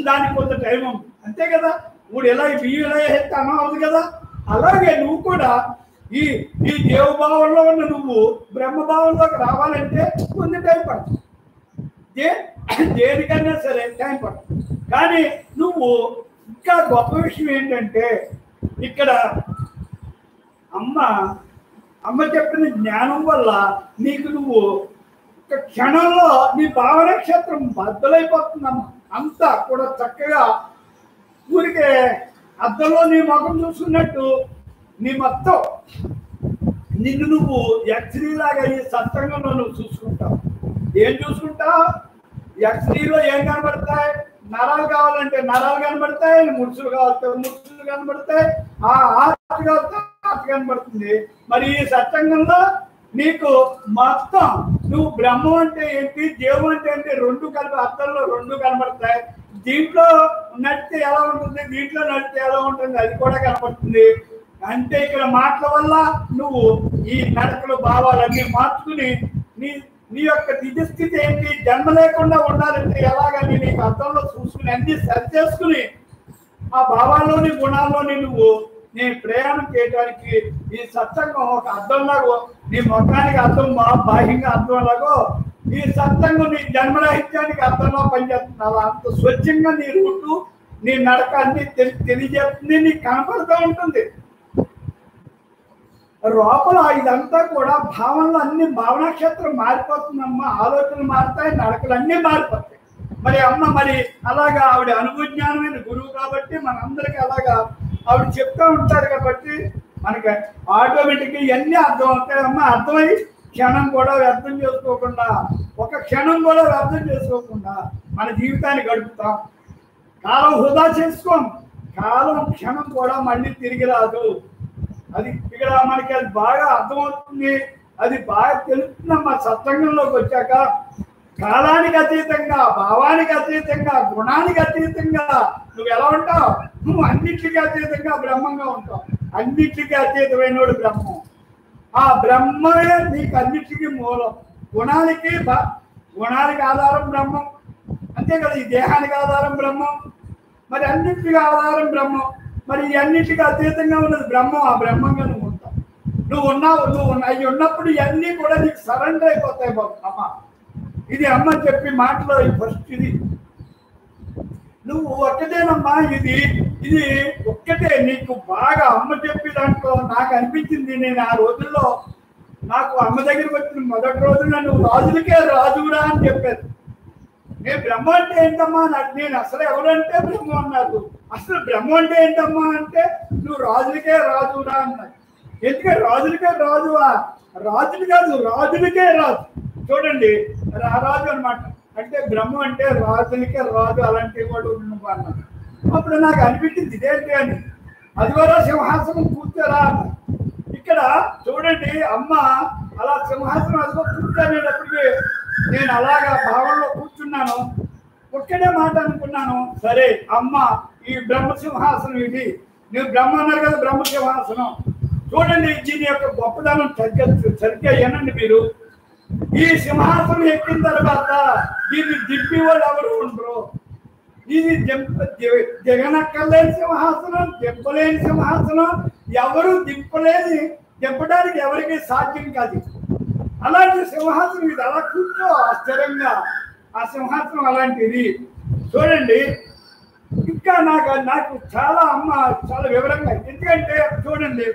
దానికి కొంత టైం ఉంది, అంతే కదా. ఇప్పుడు ఎలా బియ్యం ఎలా వేస్తే అన్నం అవ్వదు కదా. అలాగే నువ్వు కూడా ఈ దేవభావంలో ఉన్న నువ్వు బ్రహ్మభావంలోకి రావాలంటే కొంచెం టైం పడుతుంది. దేనికన్నా సరే టైం పడుతుంది. కానీ నువ్వు ఇంకా గొప్ప విషయం ఏంటంటే ఇక్కడ అమ్మ చెప్పిన జ్ఞానం వల్ల నీకు నువ్వు ఒక క్షణంలో నీ భావన క్షేత్రం బద్దలైపోతుందమ్మా. అంతా కూడా చక్కగా ఊరికే అద్దంలో నీ ముఖం చూసుకున్నట్టు నీ మొత్తం నిన్ను నువ్వు యక్షిలాగా ఈ సత్సంగంలో నువ్వు చూసుకుంటావు. ఏం చూసుకుంటావు? యక్షిలో ఏం కనబడతాయి? నరాలు కావాలంటే నరాలు కనబడతాయి, ముడుచులు కావాలంటే ముడుచులు కనబడతాయి, ఆర్ట్ కావాలంటే ఆర్ట్ కనబడుతుంది. మరి ఈ సత్సంగంలో నీకు మొత్తం నువ్వు బ్రహ్మం అంటే ఏంటి, జీవం అంటే ఏంటి 2 కలిపి అర్థంలో 2 కనబడతాయి. దీంట్లో నడితే ఎలా ఉంటుంది, దీంట్లో నడితే ఎలా ఉంటుంది అది కూడా కనబడుతుంది. అంటే ఇక్కడ మాటల వల్ల నువ్వు ఈ నడకలు భావాలన్నీ మార్చుకుని నీ నీ యొక్క నిజస్థితి ఏంటి, జన్మ లేకుండా ఉండాలంటే ఎలాగని నీకు అర్థంలో చూసుకుని అన్ని సరి చేసుకుని ఆ భావాల్లోని గుణాల్లోని నువ్వు నీ ప్రయాణం చేయడానికి ఈ సత్సంగం ఒక అర్థంలాగో, నీ మొత్తానికి అర్థం బాహ్యంగా అర్థంలాగో ఈ సత్సంగం నీ జన్మరాహిత్యానికి అర్థంలో పనిచేస్తున్నావా? అంత స్వచ్ఛంగా నీ రూటు నీ నడక అన్ని తెలియజేస్తుంది, నీకు కనపడుతూ ఉంటుంది. లోపల ఇదంతా కూడా భావనలు అన్ని భావనాక్షేత్రం మారిపోతుందమ్మా. ఆలోచనలు మారుతాయి, నడకలు అన్నీ మారిపోతాయి. మరి అమ్మ మరి అలాగా ఆవిడ అనుభవజ్ఞానమైన గురువు కాబట్టి మనందరికీ అలాగా ఆవిడ చెప్తూ ఉంటారు కాబట్టి మనకి ఆటోమేటిక్గా ఇవన్నీ అర్థం అవుతాయి. అమ్మ అర్థమై క్షణం కూడా వ్యర్థం చేసుకోకుండా, ఒక క్షణం కూడా వ్యర్థం చేసుకోకుండా మన జీవితాన్ని గడుపుతాం. కాలం వృధా చేసుకోం. కాలం క్షణం కూడా మళ్ళీ తిరిగి రాదు. అది ఇక్కడ మనకి అది బాగా అర్థమవుతుంది, అది బాగా తెలుస్తుందమ్మా. సత్సంగంలోకి వచ్చాక కాలానికి అతీతంగా, భావానికి అతీతంగా, గుణానికి అతీతంగా నువ్వు ఎలా ఉంటావు? నువ్వు అన్నిటికీ అతీతంగా బ్రహ్మంగా ఉంటావు. అన్నిటికీ అతీతమైనోడు బ్రహ్మం. ఆ బ్రహ్మమే నీకు అన్నిటికీ మూలం. గుణానికి ఆధారం బ్రహ్మం, అంతే కదా. ఈ దేహానికి ఆధారం బ్రహ్మం, మరి అన్నిటికీ ఆధారం బ్రహ్మం. మరి ఈ అన్నిటికీ అతీతంగా ఉన్నది బ్రహ్మం. ఆ బ్రహ్మంగా నువ్వు ఉంటావు. నువ్వు అవి ఉన్నప్పుడు ఇవన్నీ కూడా నీకు సరెండర్ అయిపోతాయి బాబు. అమ్మ ఇది అమ్మ చెప్పి మాటలో ఫస్ట్ ఇది నువ్వు ఒక్కటేనమ్మా. ఇది ఒక్కటే నీకు బాగా అమ్మ చెప్పి దాంట్లో నాకు అనిపించింది. నేను ఆ రోజుల్లో నాకు అమ్మ దగ్గరికి వచ్చిన మొదటి రోజుల్లో నువ్వు రాజులకే రాజురా అని చెప్పారు. నేను బ్రహ్మ అంటే ఏంటమ్మా నాకు, నేను అసలు ఎవరంటే బ్రహ్మ అన్నారు. అసలు బ్రహ్మ అంటే ఏంటమ్మా అంటే నువ్వు రాజులకే రాజురా అన్నారు. ఎందుకంటే రాజులకే రాజువా? రాజులు కాదు, రాజులకే రాజు. చూడండి రాజు అనమాట. అంటే బ్రహ్మ అంటే రాజులకే రాజు, అలాంటి వాడు నువ్వు అన్నారు. అప్పుడు నాకు అనిపించింది ఇదేంటి అని. అది కూడా సింహాసనం కూర్చోరా అన్నారు. ఇక్కడ చూడండి అమ్మ అలా సింహాసనం అదిగో కూర్చోనేటప్పటికి నేను అలాగా భావంలో కూర్చున్నాను. ఒక్కడే మాట అనుకున్నాను, సరే అమ్మ ఈ బ్రహ్మ సింహాసనం ఇది, నువ్వు బ్రహ్మ అన్నారు కదా, బ్రహ్మ సింహాసనం. చూడండి దీని యొక్క గొప్పదనం సరిగ్గా ఏనండి మీరు. ఈ సింహాసనం ఎక్కిన తర్వాత దీన్ని దింపి వాళ్ళు ఎవరు ఉండరు. ఇది జగనక్కర్లేని సింహాసనం, దింపలేని సింహాసనం, ఎవరు దింపడానికి ఎవరికి సాధ్యం కాదు. అలాంటి సింహాసనం ఇది. అలా కూర్చో ఆశ్చర్యంగా, ఆ సింహాసనం అలాంటిది. చూడండి ఇంకా నాకు చాలా అమ్మ చాలా వివరంగా, ఎందుకంటే చూడండి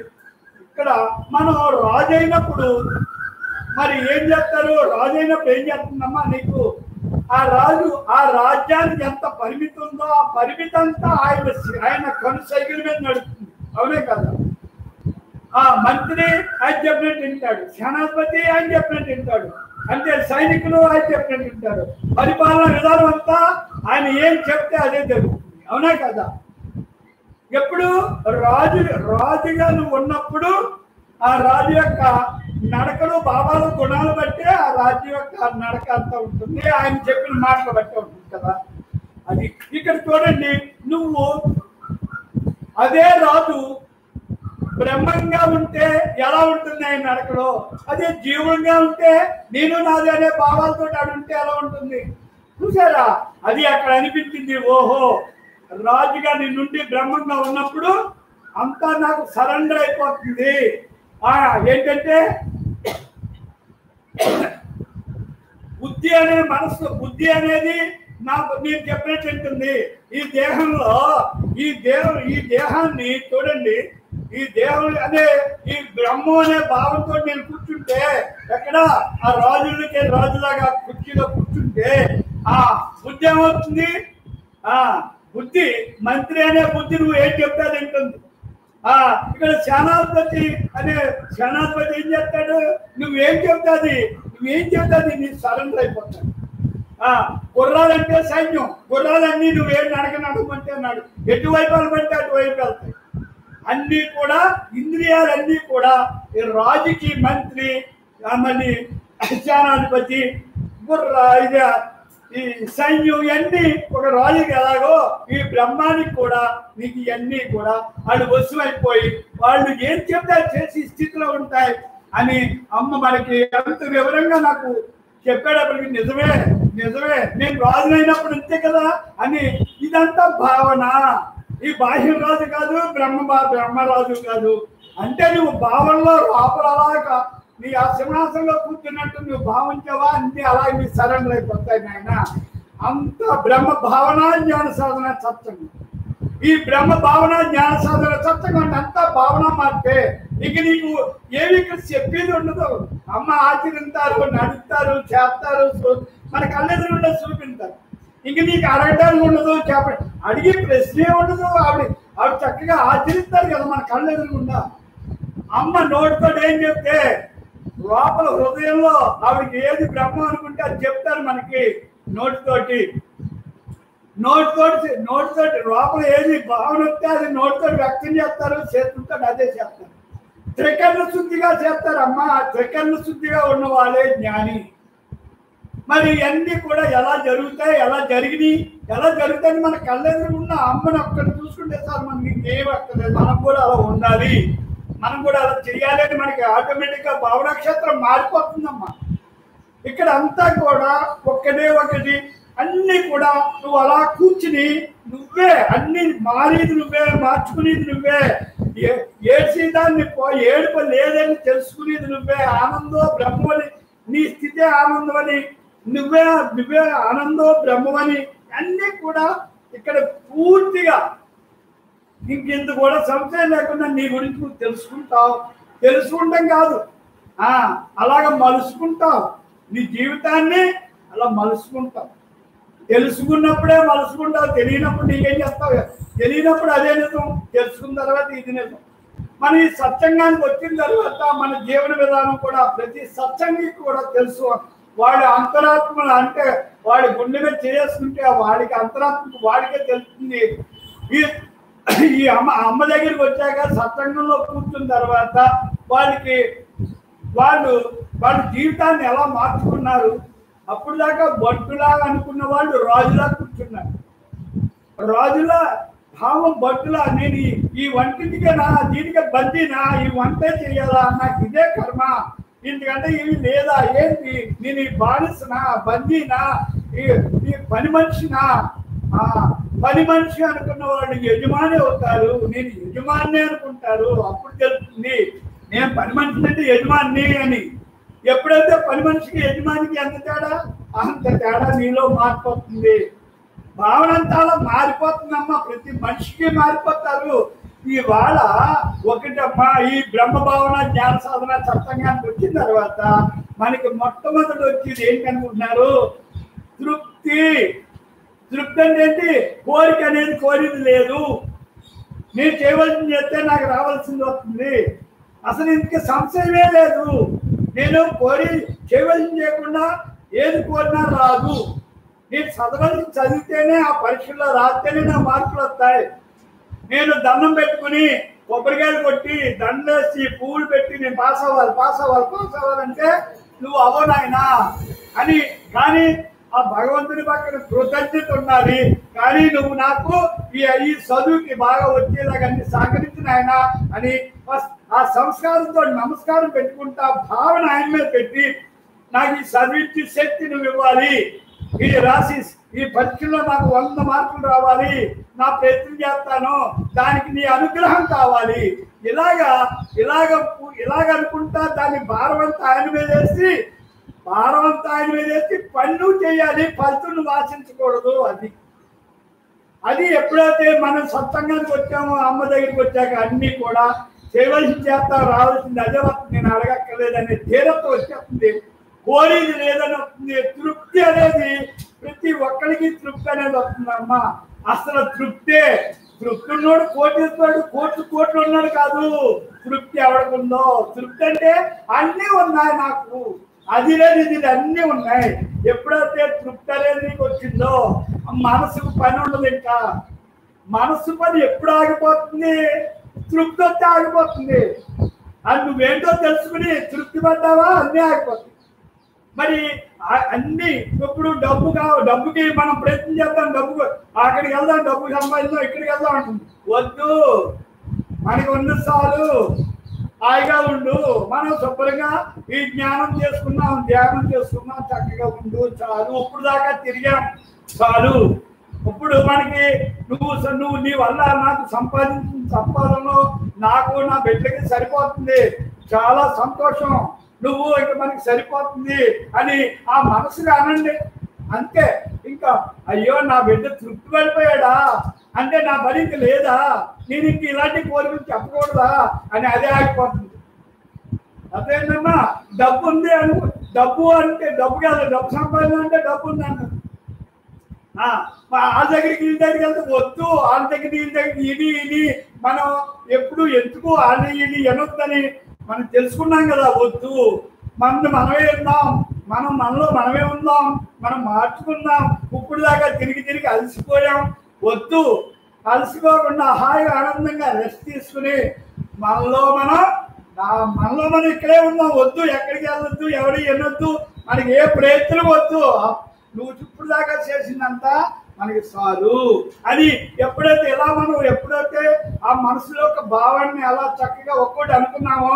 ఇక్కడ మనం రాజు అయినప్పుడు మరి ఏం చేస్తారు? రాజు అయినప్పుడు ఏం చేస్తుందమ్మా నీకు? ఆ రాజ్యానికి ఎంత పరిమితి ఉందో ఆ పరిమితి అంతా ఆయన కనుసైకిల్ మీద నడుస్తుంది. అవునే కదా? ఆ మంత్రి ఆయన చెప్పినట్టు వింటాడు, సేనాధిపతి ఆయన చెప్పినట్టు వింటాడు, అంటే సైనికులు ఆయన చెప్పినట్టు వింటారు. పరిపాలన విధానం అంతా ఆయన ఏం చెప్తే అదే జరుగుతుంది. అవునా కదా? ఎప్పుడు రాజుగా నువ్వు ఉన్నప్పుడు ఆ రాజు యొక్క నడకలు, భావాలు, గుణాలు బట్టి ఆ రాజు యొక్క నడక అంతా ఉంటుంది. ఆయన చెప్పిన మాటలు బట్టి ఉంటుంది కదా. అది ఇక్కడ చూడండి, నువ్వు అదే రాజు బ్రహ్మంగా ఉంటే ఎలా ఉంటుంది ఆయన నడకలో, అదే జీవుడుగా ఉంటే నేను నాది అనే భావాలతో ఉంటే ఎలా ఉంటుంది చూసారా? అది అక్కడ అనిపించింది. ఓహో రాజుగా నీ నుండి బ్రహ్మంగా ఉన్నప్పుడు అంతా నాకు సరెండర్ అయిపోతుంది. ఏంటంటే బుద్ధి అనే మనసు, బుద్ధి అనేది నాకు నేను చెప్పినట్టు ఉంటుంది. ఈ దేహంలో ఈ దేహాన్ని చూడండి, ఈ దేహం అనే ఈ బ్రహ్మం అనే భావంతో నేను కూర్చుంటే ఎక్కడ ఆ రాజులాగా కుర్చీలో కూర్చుంటే ఆ బుద్ధి ఏమవుతుంది? బుద్ధి మంత్రి అనే బుద్ధి నువ్వు ఏం చెప్తా తింటుంది. ఇక్కడ సేనాధిపతి ఏం చెప్తాడు? నువ్వేం చెప్తాది నీ సరెండర్ అయిపోతాడు. గుర్రాలంటే సైన్యం, గుర్రాలన్నీ నువ్వేం నడకమంటే అన్నాడు. ఎటువైపు వెళ్ళమంటే అటువైపు వెళ్తాయి. అన్నీ కూడా ఇంద్రియాలన్నీ కూడా ఈ రాజుకి మంత్రి, మళ్ళీ సేనాధిపతి, ఈ సైన్యం ఇవన్నీ ఒక రాజుకి ఎలాగో ఈ బ్రహ్మానికి కూడా నీకు ఇవన్నీ కూడా వాళ్ళు వశమైపోయి వాళ్ళు ఏం చెప్తే చేసి స్థితిలో ఉంటాయి అని అమ్మ మనకి ఎంత వివరంగా నాకు చెప్పేటప్పటికి నిజమే నిజమే, నేను రాజునైనప్పుడు అంతే కదా అని. ఇదంతా భావన. ఈ బాహ్య రాజు కాదు, బ్రహ్మరాజు కాదు. అంటే నువ్వు భావనలో లోపల అలాగా నీ ఆ సింహాసనంలో కూర్చున్నట్టు నువ్వు భావించావా, అన్ని అలాగే నీ సరెండర్ అయిపోతాయి నాయన. అంత బ్రహ్మ భావన జ్ఞాన సాధన సత్సంగం. ఈ బ్రహ్మ భావన జ్ఞాన సాధన సత్సంగం అంతా భావన మారితే ఇక నీకు ఏమి ఇక్కడ చెప్పేది ఉండదు. అమ్మ ఆచరిస్తారు, నడుస్తారు, చేస్తారు, మన కళ్ళెదురుండా చూపించారు. ఇంక నీకు అడగడానికి ఉండదు, చెప్పండి అడిగే ప్రశ్నే ఉండదు. ఆవిడ చక్కగా ఆచరిస్తారు కదా మన కళ్ళెదురుకుండా. అమ్మ నోటితో ఏం చెప్తే లోపల హృదయంలో ఆవిడకి ఏది బ్రహ్మ అనుకుంటే అది చెప్తారు మనకి నోటితోటి. లోపల ఏది భావన వస్తే అది నోటితోటి వ్యక్తం చేస్తారు, చేతులతో అదే చేస్తారు. త్రికరణ శుద్ధిగా చేస్తారు. అమ్మ త్రికరణ శుద్ధిగా ఉన్న వాళ్ళే జ్ఞాని. మరి ఇవన్నీ కూడా ఎలా జరుగుతాయి, ఎలా జరుగుతాయని మన కళ్ళెదురున్న అమ్మని ఒక్కటి చూసుకుంటే సార్ మనకి ఏం అక్కర్లేదు. మనం కూడా అలా ఉండాలి, మనం కూడా అలా చేయాలని మనకి ఆటోమేటిక్గా భావనా క్షేత్రం మారిపోతుందమ్మా. ఇక్కడ అంతా కూడా ఒకటి అన్ని కూడా నువ్వు అలా కూర్చుని నువ్వే అన్ని మారేది నువ్వే, మార్చుకునేది నువ్వే, ఏడ్చేదాన్ని ఏడుపు లేదని తెలుసుకునేది నువ్వే. ఆనందో బ్రహ్మని, నీ స్థితే ఆనందమని, నువ్వే ఆనందో బ్రహ్మని అన్నీ కూడా ఇక్కడ పూర్తిగా ఇంకెంత కూడా సంశయం లేకుండా నీ గురించి నువ్వు తెలుసుకుంటావు. తెలుసుకుంటాం కాదు, అలాగ మలుసుకుంటావు. నీ జీవితాన్ని అలా మలుసుకుంటావు. తెలుసుకున్నప్పుడే మలుసుకుంటావు. తెలియనప్పుడు నీకేం చేస్తావు? తెలియనప్పుడు అదే నిజం, తెలుసుకున్న తర్వాత ఇది నిజం. మన ఈ సత్సంగానికి వచ్చిన తర్వాత మన జీవన విధానం కూడా ప్రతి సత్సంగికి కూడా తెలుసు. వాడి అంతరాత్మ అంటే వాడి గుండె మీద చేసుకుంటే వాడికి అంతరాత్మకు వాడికే తెలుస్తుంది. ఈ అమ్మ దగ్గరికి వచ్చాక సత్సంగంలో కూర్చున్న తర్వాత వాళ్ళ జీవితాన్ని ఎలా మార్చుకున్నారు. అప్పుడు దాకా బట్టులాగా అనుకున్న వాళ్ళు రాజులా కూర్చున్నారు. రాజుల భావం బట్టులా, నేను ఈ వంటికే దీనికే బందీనా, ఈ వంటే చెయ్యాలా, నాకు ఇదే కర్మ, ఎందుకంటే ఇవి లేదా ఏంటి, నేను ఈ బానిసనా, బందీనా, ఈ పని మనిషినా. పని మనిషి అనుకున్న వాళ్ళు యజమాని అవుతారు. నేను యజమాని అనుకుంటారు. అప్పుడు తెలుస్తుంది నేను పని మనిషిని అంటే యజమాని అని. ఎప్పుడైతే పని మనిషికి యజమానికి అంత తేడా నీలో మారిపోతుంది. భావన అంతా మారిపోతుందమ్మా. ప్రతి మనిషికి మారిపోతారు. ఇవాళ ఒకటమ్మా, ఈ బ్రహ్మ భావన జ్ఞాన సాధన సత్సంగానికి వచ్చిన తర్వాత మనకి మొట్టమొదటి వచ్చేది ఏంటనుకుంటున్నారు? తృప్తి. తృప్తి అంటే ఏంటి? కోరిక అనేది కోరిది లేదు. నేను చేయవలసింది చేస్తే నాకు రావాల్సింది వస్తుంది. అసలు ఇందుకు సంశయమే లేదు. నేను చేయవలసింది చేయకుండా ఏది కోరినా రాదు. నేను చదివితేనే ఆ పరీక్షల్లో రాస్తేనే నా మార్కులు వస్తాయి. నేను దండం పెట్టుకుని కొబ్బరికాయలు కొట్టి దండేసి పువ్వులు పెట్టి నేను పాస్ అవ్వాలంటే నువ్వు అవ్వనాయనా అని. కానీ ఆ భగవంతుని పక్కన కృతజ్ఞత ఉండాలి. కానీ నువ్వు నాకు ఈ చదువుకి బాగా వచ్చేలాగా అన్ని సహకరించిన ఆయన అని ఆ సంస్కారంతో నమస్కారం పెట్టుకుంటా భావన ఆయన మీద పెట్టి, నాకు ఈ చదివించి శక్తి నువ్వు ఇవ్వాలి, ఇది రాసి ఈ పరీక్షలో నాకు 100 మార్కులు రావాలి, నా ప్రయత్నం చేస్తాను, దానికి నీ అనుగ్రహం కావాలి. ఇలాగ అనుకుంటా దాన్ని భారవంతా ఆయన మీద వేసి పని నువ్వు చేయాలి, ఫలితం నువ్వు ఆశించకూడదు. అది ఎప్పుడైతే మనం సత్సంగానికి వచ్చామో, అమ్మ దగ్గరికి వచ్చాక అన్ని కూడా చేయవలసింది చేస్తా, రావాల్సింది అదే వస్తుంది, నేను అడగక్కర్లేదు అనే ధీరత్వం వచ్చేస్తుంది. కోరిది లేదని వస్తుంది. తృప్తి అనేది ప్రతి ఒక్కరికి తృప్తి అనేది వస్తుందమ్మా. అసలు తృప్తి ఉన్నోడు కోటిస్తాడు, కోట్లు ఉన్నాడు కాదు. తృప్తి ఎవడుకుందో. తృప్తి అంటే అన్నీ ఉన్నాయి నాకు, అది లేదు ఇది అన్నీ ఉన్నాయి. ఎప్పుడైతే తృప్తి అనేది నీకు వచ్చిందో మనసుకు పని ఉండదు. ఇంకా మనసు పని ఎప్పుడు ఆగిపోతుంది? తృప్తి వస్తే ఆగిపోతుంది. అది నువ్వేంటో తెలుసుకుని తృప్తి పడ్డావా అన్నీ ఆగిపోతుంది. మరి అన్ని ఇప్పుడు డబ్బుకి మనం ప్రయత్నం చేద్దాం, డబ్బు అక్కడికి వెళ్దాం, డబ్బు సంపాదిద్దాం, ఇక్కడికి వెళ్దాం అంటుంది. వద్దు, మనకి 100 సార్లు హాయిగా ఉండు, మనం శుభ్రంగా ఈ జ్ఞానం చేసుకున్నాం, ధ్యానం చేసుకున్నాం, చక్కగా ఉండు చాలు. ఇప్పుడు దాకా తిరిగాం చాలు. ఇప్పుడు మనకి నువ్వు నీ వల్ల నాకు సంపాదించిన సంపాదనలో నాకు నా బిడ్డకి సరిపోతుంది, చాలా సంతోషం, నువ్వు ఇక మనకి సరిపోతుంది అని ఆ మనసుగా అనండి అంతే. ఇంకా అయ్యో నా బిడ్డ తృప్తి పడిపోయాడా అంటే నా పని ఇంక లేదా, నేను ఇంక ఇలాంటి కోరికలు చెప్పకూడదా అని అదే ఆగిపోతుంది. అదేంటమ్మా డబ్బు ఉంది అను, డబ్బు అంటే డబ్బు కాదు, డబ్బు సంపాదన అంటే డబ్బు ఉంది అంట. ఆ దగ్గరికి ఈ దగ్గరికి వెళ్తే వద్దు, వాళ్ళ దగ్గర వీళ్ళ దగ్గర ఇది మనం ఎప్పుడు ఎందుకు వాళ్ళని ఇది ఎనొద్దని మనం తెలుసుకున్నాం కదా. వద్దు, మనమే ఉందాం, మనలో మనమే ఉందాం, మనం మార్చుకుందాం. ఇప్పుడు దాకా తిరిగి అలసిపోయాం, వద్దు. అలసిపోకుండా హాయిగా ఆనందంగా రెస్ట్ తీసుకుని మనలో మనం ఇక్కడే ఉందాం. వద్దు, ఎక్కడికి వెళ్ళొద్దు, ఎవరు ఎనొద్దు, మనకి ఏ ప్రయత్నం వద్దు. నువ్వు ఇప్పుడు దాకా చేసిందంతా మనకి చాలు అని ఎప్పుడైతే ఎప్పుడైతే ఆ మనసులో ఒక భావాన్ని అలా చక్కగా ఒక్కోటి అనుకున్నామో,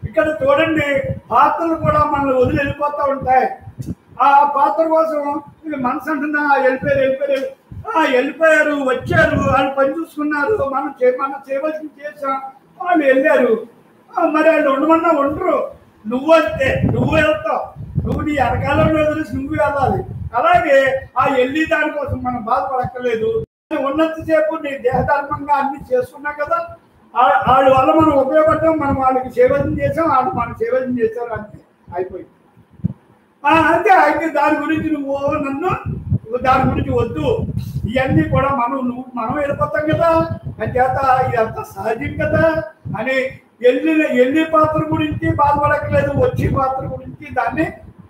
ఇక్కడ చూడండి పాత్రలు కూడా మనల్ని వదిలి వెళ్ళిపోతూ ఉంటాయి. ఆ పాత్ర కోసం మనసు అంటుందా వెళ్ళిపోయారు, వచ్చారు, వాళ్ళు పని చూసుకున్నారు, మనం చేయవలసింది చేసాం, వాళ్ళు వెళ్ళారు. మరి వాళ్ళు ఉండమన్నా ఉండరు. నువ్వు వెళ్తావు, నువ్వు నీ వెనకాలంలో వదిలేసి నువ్వు వెళ్ళాలి. అలాగే ఆ వెళ్ళి దానికోసం మనం బాధపడక్కర్లేదు. ఉన్నంతసేపు నీ దేహధర్మంగా అన్ని చేసుకున్నాం కదా, వాళ్ళ వల్ల మనం ఉపయోగపడతాం, మనం వాళ్ళకి సేవజం చేసాం, వాళ్ళు మనకు సేవజం చేశారు, అంతే అయిపోయింది. అంతే అయితే దాని గురించి దాని గురించి వద్దు. ఇవన్నీ కూడా మనం వెళ్ళిపోతాం కదా, అంచేత ఇదంతా సహజం కదా అని వెళ్ళి పాత్ర గురించి బాధపడక్కర్లేదు, వచ్చి పాత్ర గురించి దాన్ని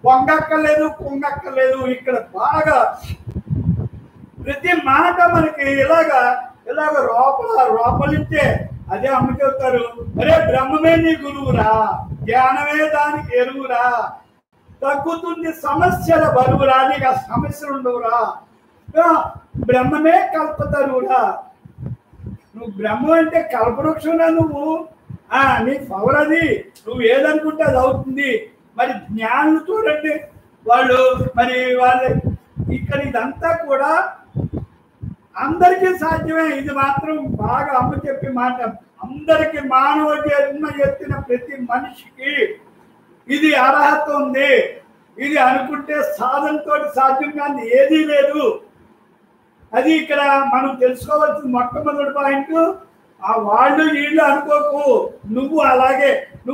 పొంగక్కర్లేదు. ఇక్కడ బాగా ప్రతి మాట మనకి ఇలాగ లోపలించే. అదే అమ్మ చెప్తారు, అరే బ్రహ్మమే నీ గురువురా, జ్ఞానమే దానికి ఎరువురా, తగ్గుతుంది సమస్యల బరువురా, నీకు ఆ సమస్యలు ఉండవురా, బ్రహ్మమే కల్పతరువురా. నువ్వు బ్రహ్మం అంటే కల్పవృక్షంరా, నువ్వు నీ పవర్ అది, నువ్వు ఏదనుకుంటే అది అవుతుంది. మరి జ్ఞానులు చూడండి, వాళ్ళు ఇక్కడ ఇదంతా కూడా అందరికీ సాధ్యమే. ఇది మాత్రం బాగా అమ్మ చెప్పే మాట, అందరికి మానవ జన్మ ఎత్తిన ప్రతి మనిషికి ఇది అర్హత ఉంది. ఇది అనుకుంటే సాధనతో సాధ్యం కానీ ఏదీ లేదు. అది ఇక్కడ మనం తెలుసుకోవాల్సిన మొట్టమొదటి పాయింట్. వాళ్ళు వీళ్ళు అనుకోకు, నువ్వు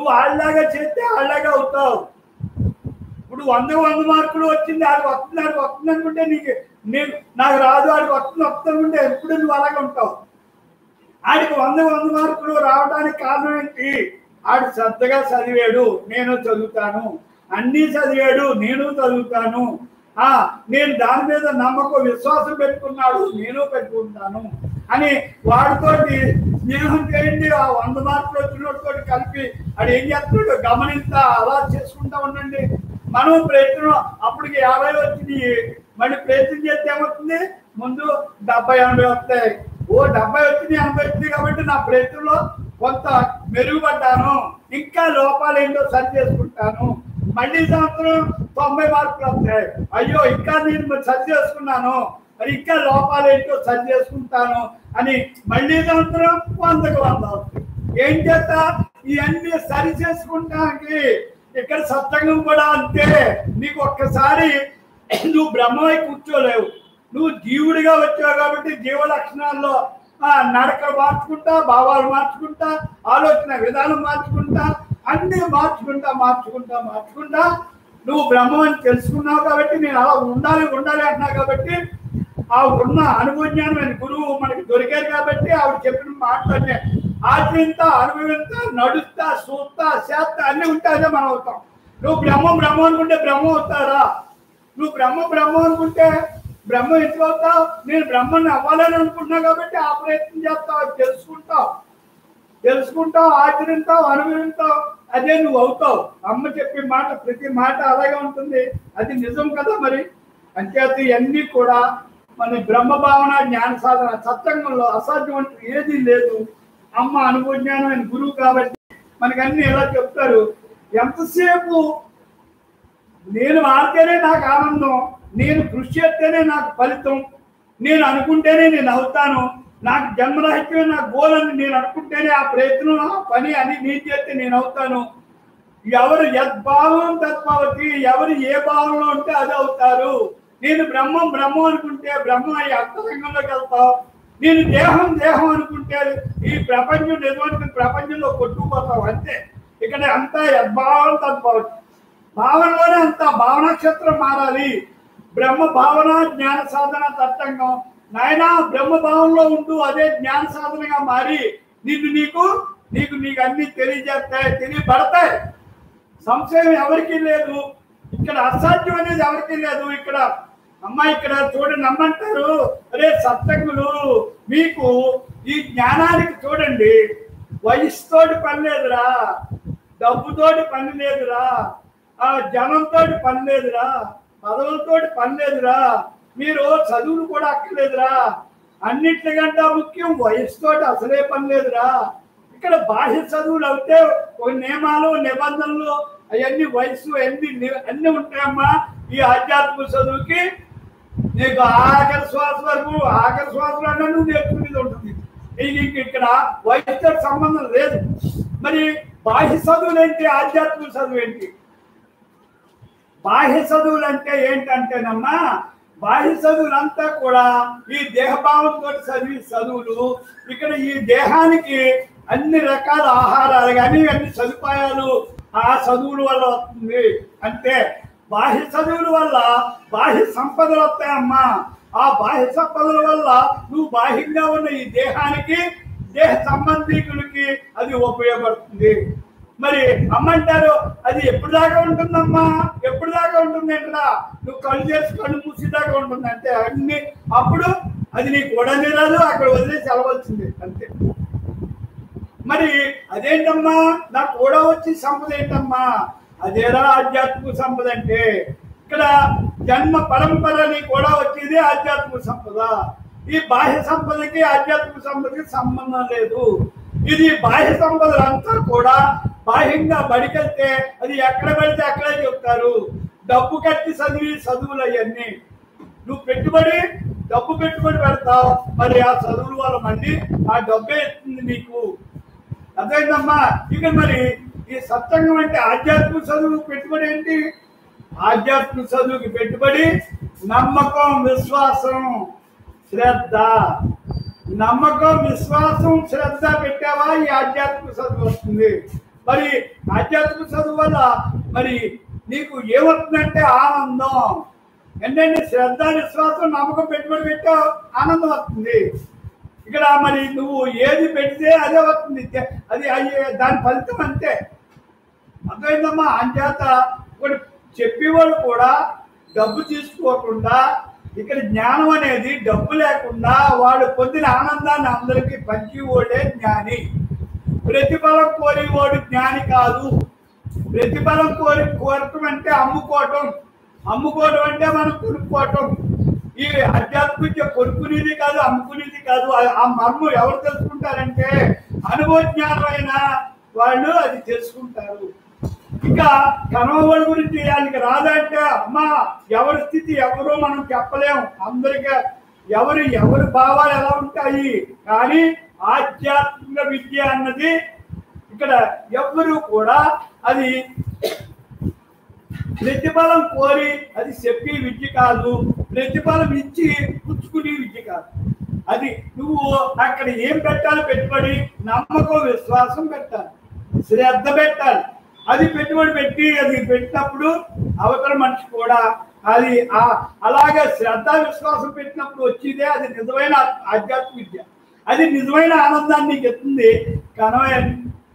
వాళ్ళలాగా చేస్తే వాళ్ళలాగా అవుతావు. ఇప్పుడు 100 మార్కులు వచ్చింది, ఆడికి వస్తుంది అనుకుంటే నాకు రాదు, ఆడికి వస్తుంది అనుకుంటే ఎప్పుడు నువ్వు అలాగే ఉంటావు. ఆడికి 100 మార్కులు రావడానికి కారణం ఏంటి? ఆడు శ్రద్ధగా చదివాడు, నేను చదువుతాను, అన్నీ చదివాడు, నేను చదువుతాను, నేను దాని మీద నమ్మకం విశ్వాసం పెట్టుకున్నాడు, నేను పెట్టుకుంటాను అని వాడితోటి స్నేహం చేయండి. ఆ 100 మార్కులు వచ్చినోటితో కలిపి అది ఏం చేస్తున్నాడు గమనిస్తా, అలా చేసుకుంటా ఉండండి. మనం ప్రయత్నం అప్పటికి 50 వచ్చినాయి, మళ్ళీ ప్రయత్నం చేస్తే ఏమవుతుంది, ముందు 70-80 వస్తాయి. 70 వచ్చినాయి, 80 వచ్చినాయి కాబట్టి నా ప్రయత్నంలో కొంత మెరుగుపడ్డాను, ఇంకా లోపాలు ఏంటో సరి చేసుకుంటాను. మళ్ళీ సంవత్సరం 90 మార్కులు వస్తాయి, అయ్యో ఇంకా నేను సరి చేసుకున్నాను, మరి ఇంకా లోపాలు ఏంటో సరి చేసుకుంటాను అని మళ్ళీ సంవత్సరం 100కి 100 వస్తాయి. ఏం చేస్తా, ఇవన్నీ సరి చేసుకుంటానికి ఇక్కడ సత్సంగం కూడా అంతే. నీకు ఒక్కసారి నువ్వు బ్రహ్మమై కూర్చోలేవు, నువ్వు జీవుడిగా వచ్చావు కాబట్టి జీవ లక్షణాల్లో నడక మార్చుకుంటా, భావాలు మార్చుకుంటా, ఆలోచన విధానం మార్చుకుంటా, అన్నీ మార్చుకుంటా నువ్వు బ్రహ్మం అని తెలుసుకున్నావు కాబట్టి నేను అలా ఉండాలి అంటున్నావు కాబట్టి ఆ ఉన్న అనుభవజ్ఞానమైన గురువు మనకి దొరికారు కాబట్టి ఆవిడ చెప్పిన మాటలన్నీ ఆచరింతా, అనుభవిస్తా, నడుస్తా, చూస్తా, చేస్తా అన్నీ ఉంటాయనే మనం అవుతాం. నువ్వు బ్రహ్మం అనుకుంటే బ్రహ్మం అవుతారా? నువ్వు బ్రహ్మం అనుకుంటే బ్రహ్మం ఎందుకు అవుతావు? నేను బ్రహ్మని అవ్వాలని అనుకుంటున్నావు కాబట్టి ఆ ప్రయత్నం చేస్తావు, తెలుసుకుంటావు, ఆచరిస్తావు, అనుభవిస్తావు, అదే నువ్వు అవుతావు. అమ్మ చెప్పే మాట ప్రతి మాట అలాగే ఉంటుంది, అది నిజం కదా. మరి అంచేత ఇవన్నీ కూడా మన బ్రహ్మ భావన జ్ఞాన సాధన సత్సంగంలో అసాధ్యం అంటే ఏదీ లేదు అమ్మ అనుభవజ్ఞానం ఆయన గురువు కాబట్టి మనకు అన్ని ఎలా చెప్తారు. ఎంతసేపు నేను ఆడితేనే నాకు ఆనందం, నేను కృషి చేస్తేనే నాకు ఫలితం, నేను అనుకుంటేనే నేను అవుతాను, నాకు జన్మరాహిత్యమే నా గోల్ అని నేను అనుకుంటేనే ఆ ప్రయత్నం ఆ పని అని నేను చేస్తే నేను అవుతాను. ఎవరు యద్భావం తద్భవతి, ఎవరు ఏ భావంలో ఉంటే అది అవుతారు. నేను బ్రహ్మం బ్రహ్మం అనుకుంటే బ్రహ్మ ఈ అంతరంగంలోకి వెళ్తావు. నేను దేహం దేహం అనుకుంటే ఈ ప్రపంచం నిజమైన ప్రపంచంలో కొట్టుకుపోతావు. అంతే. ఇక్కడ అంతా యద్భావం తద్భవతి, భావనలోనే అంత భావనక్షత్రం మారాలి. బ్రహ్మ భావన జ్ఞాన సాధన తత్వంగం. నాయన బ్రహ్మ భావంలో ఉంటూ అదే జ్ఞాన సాధనగా మారి నీకు అన్ని తెలియజేస్తాయి, తెలియబడతాయి. సంశయం ఎవరికి లేదు. ఇక్కడ అసాధ్యం అనేది ఎవరికి లేదు. ఇక్కడ అమ్మ ఇక్కడ చూడండి, నమ్మంటారు అరే సత్సంగులు మీకు ఈ జ్ఞానానికి చూడండి, వయసుతోటి పని లేదురా, డబ్బుతోటి పని లేదురా, ఆ జనంతో పని లేదురా, పదవులతోటి పని లేదురా, మీరు చదువులు కూడా అక్కర్లేదురా. అన్నిటికంటే ముఖ్యం వయసుతోటి అసలే పని లేదురా. ఇక్కడ బాహ్య చదువులు అయితే నియమాలు నిబంధనలు అవన్నీ వయసు అన్ని ఉంటాయమ్మా. ఈ ఆధ్యాత్మిక చదువుకి నీకు ఆఖరి శ్వాస వరకు అన్న నువ్వు నేర్చుకునేది ఉంటుంది. ఇక్కడ వయసుతో సంబంధం లేదు. మరి బాహ్య చదువులు ఏంటి, ఆధ్యాత్మిక చదువు ఏంటి? బాహ్య చదువులు అంటే ఏంటంటేనమ్మా, బాహ్య చదువులంతా కూడా ఈ దేహభావంతో చదివి చదువులు. ఇక్కడ ఈ దేహానికి అన్ని రకాల ఆహారాలు కానీ అన్ని సదుపాయాలు ఆ చదువుల వల్ల వస్తుంది. అంటే బాహ్య చదువుల వల్ల బాహ్య సంపదలు వస్తాయమ్మా. ఆ బాహ్య సంపదల వల్ల నువ్వు బాహ్యంగా ఉన్న ఈ దేహానికి దేహ సంబంధికులకి అది ఉపయోగపడుతుంది. మరి అమ్మంటారు అది ఎప్పుడు దాకా ఉంటుందమ్మా, ఎప్పుడు దాకా ఉంటుంది ఏంటరా, నువ్వు కళ్ళు చేసి కళ్ళు మూసేదాకా ఉంటుంది అంతే. అన్ని అప్పుడు అది నీకు కూడని రాదు, అక్కడ వదిలేసి వెళ్ళవలసింది అంతే. మరి అదేంటమ్మా నాకు కూడా వచ్చి సంపద ఏంటమ్మా, అదేరా ఆధ్యాత్మిక సంపద అంటే. ఇక్కడ జన్మ పరంపరని కూడా వచ్చేది ఆధ్యాత్మిక సంపద. ఈ బాహ్య సంపదకి ఆధ్యాత్మిక సంపదకి సంబంధం లేదు. ఇది బాహ్య సంపదలంతా కూడా బాహ్యంగా బడికెళ్తే అది ఎక్కడ పడితే అక్కడే చెప్తారు. డబ్బు కట్టి చదువులు అవన్నీ నువ్వు డబ్బు పెట్టుబడి పెడతావు. మరి ఆ చదువుల వల్ల మళ్ళీ ఆ డబ్బే ఇస్తుంది నీకు. అదేంటమ్మా ఇక మరి ఈ సత్సంగం అంటే ఆధ్యాత్మిక చదువు పెట్టుబడి ఏంటి? ఆధ్యాత్మిక చదువుకి పెట్టుబడి నమ్మకం, విశ్వాసం, శ్రద్ధ. నమ్మకం, విశ్వాసం, శ్రద్ధ పెట్టావా ఈ ఆధ్యాత్మిక చదువు వస్తుంది. మరి ఆధ్యాత్మిక చదువు వల్ల మరి నీకు ఏమవుతుందంటే ఆనందం. ఏంటంటే శ్రద్ధ, విశ్వాసం, నమ్మకం పెట్టుబడి పెట్టావు, ఆనందం వస్తుంది. ఇక్కడ మరి నువ్వు ఏది పెడితే అదే వస్తుంది, అది దాని ఫలితం అంతే. అర్థమైందమ్మా. అంచేత ఒకటి చెప్పేవాడు కూడా డబ్బు తీసుకోకుండా ఇక్కడ జ్ఞానం అనేది డబ్బు లేకుండా వాడు పొందిన ఆనందాన్ని అందరికీ పంచేవాడే జ్ఞాని. ప్రతిఫలం కోరేవాడు జ్ఞాని కాదు. ప్రతిఫలం కోరటం అంటే అమ్ముకోవటం అంటే మనం కొనుక్కోవటం. ఈ ఆధ్యాత్మిక కొనుక్కునేది కాదు, అమ్ముకునేది కాదు. ఆ మర్మం ఎవరు తెలుసుకుంటారంటే అనుభవజ్ఞానమైన వాళ్ళు అది తెలుసుకుంటారు. ఇంకా కనవడి గురించి ఆయనకి రాదంటే అమ్మా ఎవరి స్థితి ఎవరో మనం చెప్పలేము. అందరికీ ఎవరి భావాలు ఎలా ఉంటాయి. కానీ ఆధ్యాత్మిక విద్య అన్నది ఇక్కడ ఎవ్వరూ కూడా అది ప్రతిఫలం కోరి అది చెప్పి విద్య కాదు, ప్రతిఫలం ఇచ్చి పుచ్చుకునే విద్య కాదు. అది నువ్వు అక్కడ ఏం పెట్టాలి, పెట్టుబడి నమ్మకం, విశ్వాసం పెట్టాలి, శ్రద్ధ పెట్టాలి. అది పెట్టుబడి పెట్టి అది పెట్టినప్పుడు అవతల మనిషి కూడా అది అలాగే శ్రద్ధ విశ్వాసం పెట్టినప్పుడు వచ్చేదే అది నిజమైన ఆధ్యాత్మిక విద్య. అది నిజమైన ఆనందాన్ని నీకు ఎత్తుంది. కనవని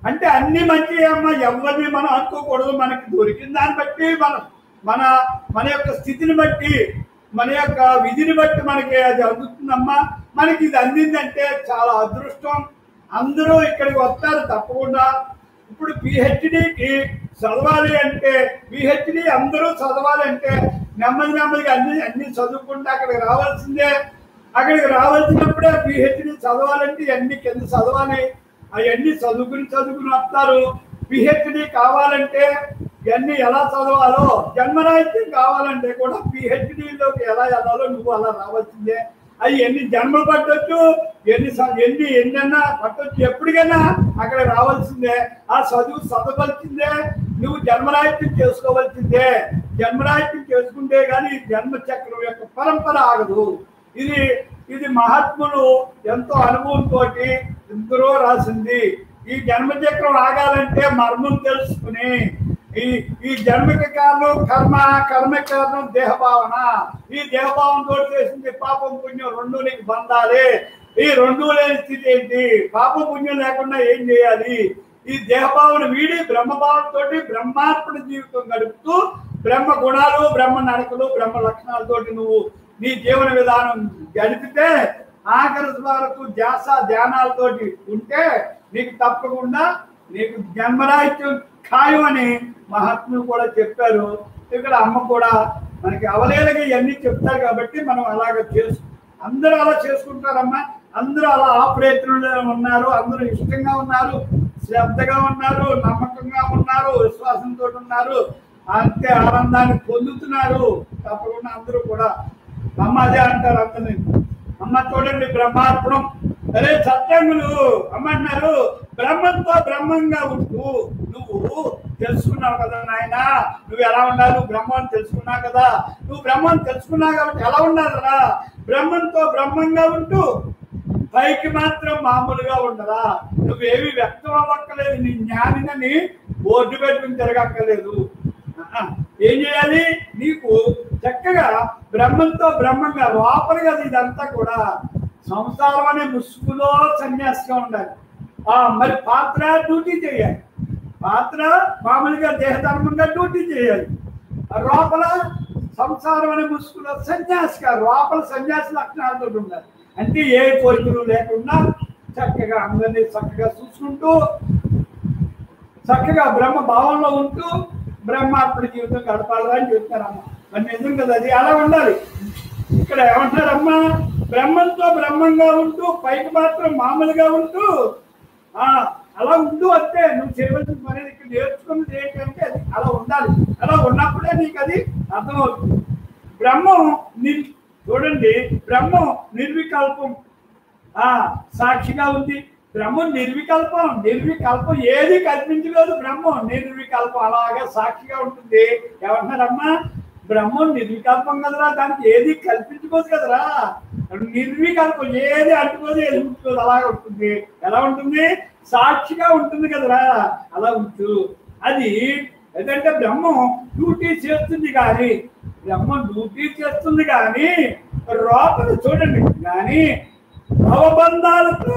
అంటే అన్ని మంచి అమ్మ, ఎవరిని మనం అనుకోకూడదు. మనకి దొరికిన దాన్ని బట్టి మన యొక్క స్థితిని బట్టి మన యొక్క విధిని బట్టి మనకి అది అందుతుందమ్మా. మనకి ఇది అందిందంటే చాలా అదృష్టం. అందరూ ఇక్కడికి వస్తారు తప్పకుండా. ఇప్పుడు పిహెచ్డికి చదవాలి అంటే పిహెచ్డి అందరూ చదవాలంటే నెమ్మదిగా అన్ని చదువుకుంటే అక్కడికి రావాల్సిందే. అక్కడికి రావాల్సినప్పుడే పిహెచ్డి చదవాలంటే అన్ని కింద చదవాలి. అవన్నీ చదువుకుని వస్తారు. పిహెచ్డి కావాలంటే ఇవన్నీ ఎలా చదవాలో, జన్మరాహిత్యం కావాలంటే కూడా పిహెచ్డిలోకి ఎలా వెళ్ళాలో నువ్వు అలా రావాల్సిందే. అవి ఎన్ని జన్మలు పట్టొచ్చు, ఎన్నన్నా పట్టొచ్చు, ఎప్పటికైనా అక్కడ రావాల్సిందే. ఆ చదవవలసిందే, నువ్వు జన్మరాహిత్యం చేసుకోవాల్సిందే. జన్మరాహిత్యం చేసుకుంటే కానీ జన్మ చక్రం యొక్క పరంపర ఆగదు. ఇది మహాత్ములు ఎంతో అనుభవంతో ఎందరో రాసింది. ఈ జన్మచక్రం ఆగాలంటే మర్మం తెలుసుకుని, ఈ జన్మకి కారణం కర్మ, కర్మకి కారణం దేహభావన. ఈ దేహభావంతో చేసింది పాపం పుణ్యం రెండు నీకు బంధాలే. ఈ రెండు లేని స్థితి ఏంటి? పాపం పుణ్యం లేకుండా ఏం చేయాలి? ఈ దేహభావన వీడి బ్రహ్మభావంతో బ్రహ్మార్పణ జీవితం గడుపుతూ బ్రహ్మ గుణాలు, బ్రహ్మ నడకలు, బ్రహ్మ లక్షణాలతోటి నువ్వు నీ జీవన విధానం గడిపితే ఆఖరి వరకు ధ్యానాలతోటి ఉంటే నీకు తప్పకుండా నీకు జన్మరాహిత్యం ఖాయం అని మహాత్ములు కూడా చెప్పారు. ఇక్కడ అమ్మ కూడా మనకి అవలేలగా ఇవన్నీ చెప్తారు కాబట్టి మనం అలాగ అందరూ అలా చేసుకుంటారమ్మా. అందరూ అలా ఆ ప్రయత్నంలో ఉన్నారు. అందరూ ఇష్టంగా ఉన్నారు, శ్రద్ధగా ఉన్నారు, నమ్మకంగా ఉన్నారు, విశ్వాసంతో ఉన్నారు, అంతే ఆనందాన్ని పొందుతున్నారు. తప్పకుండా అందరూ కూడా అమ్మ అదే అంటారు అందరినీ. అమ్మ చూడండి బ్రహ్మార్పణం. అరే సత్యంగులు అమ్మ అన్నారు, బ్రహ్మంతో బ్రహ్మంగా ఉంటూ నువ్వు తెలుసుకున్నావు కదా నాయన, నువ్వు ఎలా ఉండాలి? బ్రహ్మం తెలుసుకున్నావు కదా, నువ్వు బ్రహ్మం తెలుసుకున్నావు కాబట్టి ఎలా ఉండాలరా? బ్రహ్మంతో బ్రహ్మంగా ఉంటూ పైకి మాత్రం మామూలుగా ఉండరా? నువ్వేమి వ్యక్తం అవ్వక్కలేదు, నీ జ్ఞానిని బోర్డు పెట్టుకుని తిరగక్కర్లేదు. ఏం చేయాలి? నీకు చక్కగా బ్రహ్మంతో బ్రహ్మంగా లోపలి కదా ఇదంతా కూడా సంసారం అనే ముసుగులో సన్యాసిగా ఉండాలి. మరి పాత్ర డ్యూటీ చేయాలి, పాత్ర మామూలుగా దేహధర్మంగా డ్యూటీ చేయాలి. లోపల సంసారం అనే ముసుగులో సన్యాసిగా లోపల సన్యాసి లక్షణాలతో ఉండాలి. అంటే ఏ కోరికలు లేకుండా చక్కగా అందరినీ చక్కగా చూసుకుంటూ చక్కగా బ్రహ్మ భావంలో ఉంటూ బ్రహ్మార్పణ జీవితం గడపాలని అని చెప్తారమ్మ. మరి నిజం కదా, అది అలా ఉండాలి. ఇక్కడ ఏమంటారమ్మా? బ్రహ్మంతో బ్రహ్మంగా ఉంటూ పైకి మాత్రం మామూలుగా ఉంటూ అలా ఉంటూ అంటే నువ్వు చేయవలసిన పని ఇక్కడ నేర్చుకున్నది ఏంటంటే అది అలా ఉండాలి. అలా ఉన్నప్పుడే నీకు అది అర్థమవుతుంది. బ్రహ్మం చూడండి, బ్రహ్మం నిర్వికల్పం, సాక్షిగా ఉంది. బ్రహ్మం నిర్వికల్పం ఏది కల్పించలేదు. బ్రహ్మం నిర్వికల్పం అలాగే సాక్షిగా ఉంటుంది. ఏమంటారమ్మా? బ్రహ్మం నిర్వికల్పం కదరా, దానికి ఏది కల్పించుకోదు కదరా. నిర్వికల్పం, ఏది అంటుకోదు, ఏది ఉంచుకోదు, అలాగే ఉంటుంది. ఎలా ఉంటుంది? సాక్షిగా ఉంటుంది కదరా, అలా ఉంచు. అది ఏంటంటే బ్రహ్మం డ్యూటీ చేస్తుంది కానీ లోపల చూడండి కానీ భవబంధాలతో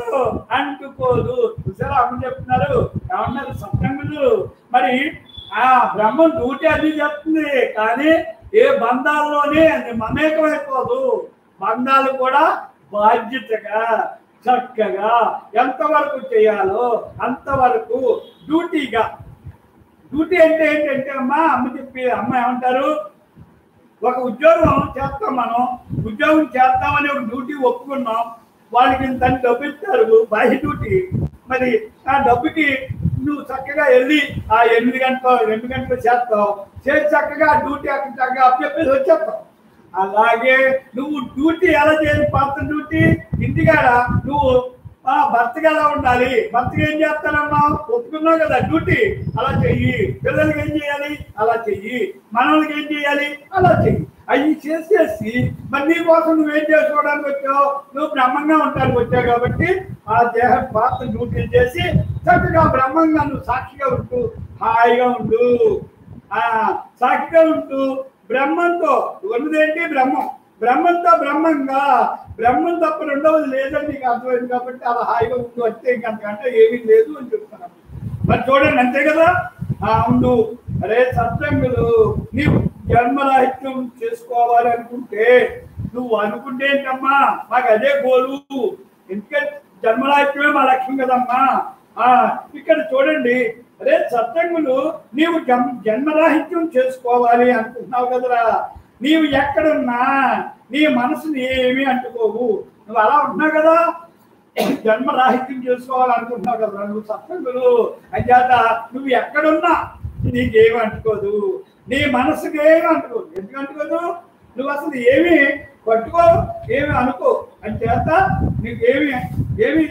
అంటుకోదు. చూసారా అమ్మ చెప్తున్నారు, ఏమన్నారు సత్సంగులు? మరి బ్రహ్మం డ్యూటీ అది చెప్తుంది కానీ ఏ బంధాల్లోనే అది మమేకమైపోదు. బంధాలు కూడా బాధ్యతగా చక్కగా ఎంతవరకు చేయాలో అంతవరకు డ్యూటీగా. డ్యూటీ అంటే ఏంటంటే అమ్మ ఏమంటారు? ఒక ఉద్యోగం చేస్తాం, మనం ఉద్యోగం చేస్తామని ఒక డ్యూటీ ఒప్పుకున్నాం, వాళ్ళకి ఇంత డబ్బు ఇస్తారు బాహ్య డ్యూటీ. మరి ఆ డబ్బుకి నువ్వు చక్కగా వెళ్ళి ఆ 8 గంటలు 2 గంటలు చేస్తావు, చేసి చక్కగా డ్యూటీ అక్కడ చక్కగా అప్పచెప్పేసి వచ్చేస్తావు. అలాగే నువ్వు డ్యూటీ ఎలా చేయాలి? పాత్ర డ్యూటీ ఇంటికాడ నువ్వు భర్తగా ఎలా ఉండాలి? భర్తగా ఏం చేస్తానమ్మా? ఒప్పుకున్నావు కదా డ్యూటీ, అలా చెయ్యి. పిల్లలకి ఏం చేయాలి? అలా చెయ్యి. మనవలకి ఏం చేయాలి? అలా చెయ్యి. అవి చేసేసి మరి నీ కోసం నువ్వేం చేసుకోవడానికి వచ్చావు? నువ్వు బ్రహ్మంగా ఉండడానికి వచ్చావు కాబట్టి ఆ దేహ పాత్ర డ్యూటీలు చేసి చక్కగా బ్రహ్మంగా నువ్వు సాక్షిగా ఉంటూ హాయిగా ఉండు. సాక్షిగా ఉంటూ బ్రహ్మంతో ఉన్నదేంటి? బ్రహ్మంతో బ్రహ్మంగా, బ్రహ్మం తప్ప రెండవది లేదని నీకు అర్థమైంది కాబట్టి అలా హాయిగా ఉండు. అంతే, ఇంకంతకంటే ఏమీ లేదు అని చెప్తున్నాను. మరి చూడండి, అంతే కదా ఉండు. అరే సత్సంగులు, నీవు జన్మరాహిత్యం చేసుకోవాలి అనుకుంటే నువ్వు అనుకుంటే ఏంటమ్మా? మాకు అదే గోలు. ఎందుకంటే జన్మరాహిత్యమే మా లక్ష్యం కదమ్మా. ఇక్కడ చూడండి, అరే సత్సంగులు, నీవు జన్మరాహిత్యం చేసుకోవాలి అనుకుంటున్నావు కదరా. నీవు ఎక్కడున్నా నీ మనసుని ఏమీ అంటుకోవు. నువ్వు అలా ఉంటున్నావు కదా, జన్మరాహిత్యం చేసుకోవాలనుకుంటున్నావు కదా నువ్వు సత్సంగులు అంచేత నువ్వు ఎక్కడున్నా నీకేమి అంటుకోదు, నీ మనసుకి ఏమి అంటుకోదు. ఎందుకు అంటుకోదు? నువ్వు అసలు ఏమి పట్టుకో, ఏమి అనుకో. అంచేత నీకేమి ఏమి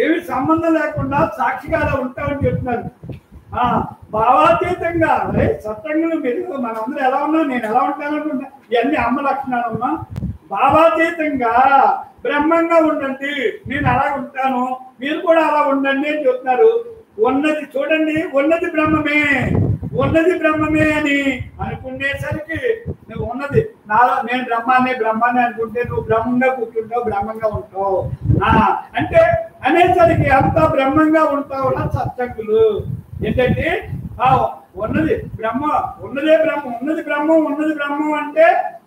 ఏమి సంబంధం లేకుండా సాక్షిగా ఉంటావని చెప్తున్నారు. భావాతీతంగా సత్సంగులు మీరు మనందరూ ఎలా ఉన్నా, నేను ఎలా ఉంటాను అనుకుంటా, ఇవన్నీ అమ్మ లక్షణాలమ్మా. భావాతీతంగా బ్రహ్మంగా ఉండండి, నేను అలా ఉంటాను, మీరు కూడా అలా ఉండండి అని చెప్తున్నారు. ఉన్నది చూడండి, ఉన్నది బ్రహ్మమే, ఉన్నది బ్రహ్మమే అని అనుకునేసరికి నువ్వు ఉన్నది నాలో నేను బ్రహ్మాన్ని అనుకుంటే నువ్వు బ్రహ్మంగా కూర్చుంటావు, బ్రహ్మంగా ఉంటావు. అంటే అనేసరికి అంతా బ్రహ్మంగా ఉంటావు సత్సంగులు. ఏంటంటే ఉన్నది బ్రహ్మ, ఉన్నదే బ్రహ్మం, ఉన్నది బ్రహ్మం, ఉన్నది బ్రహ్మం అంటే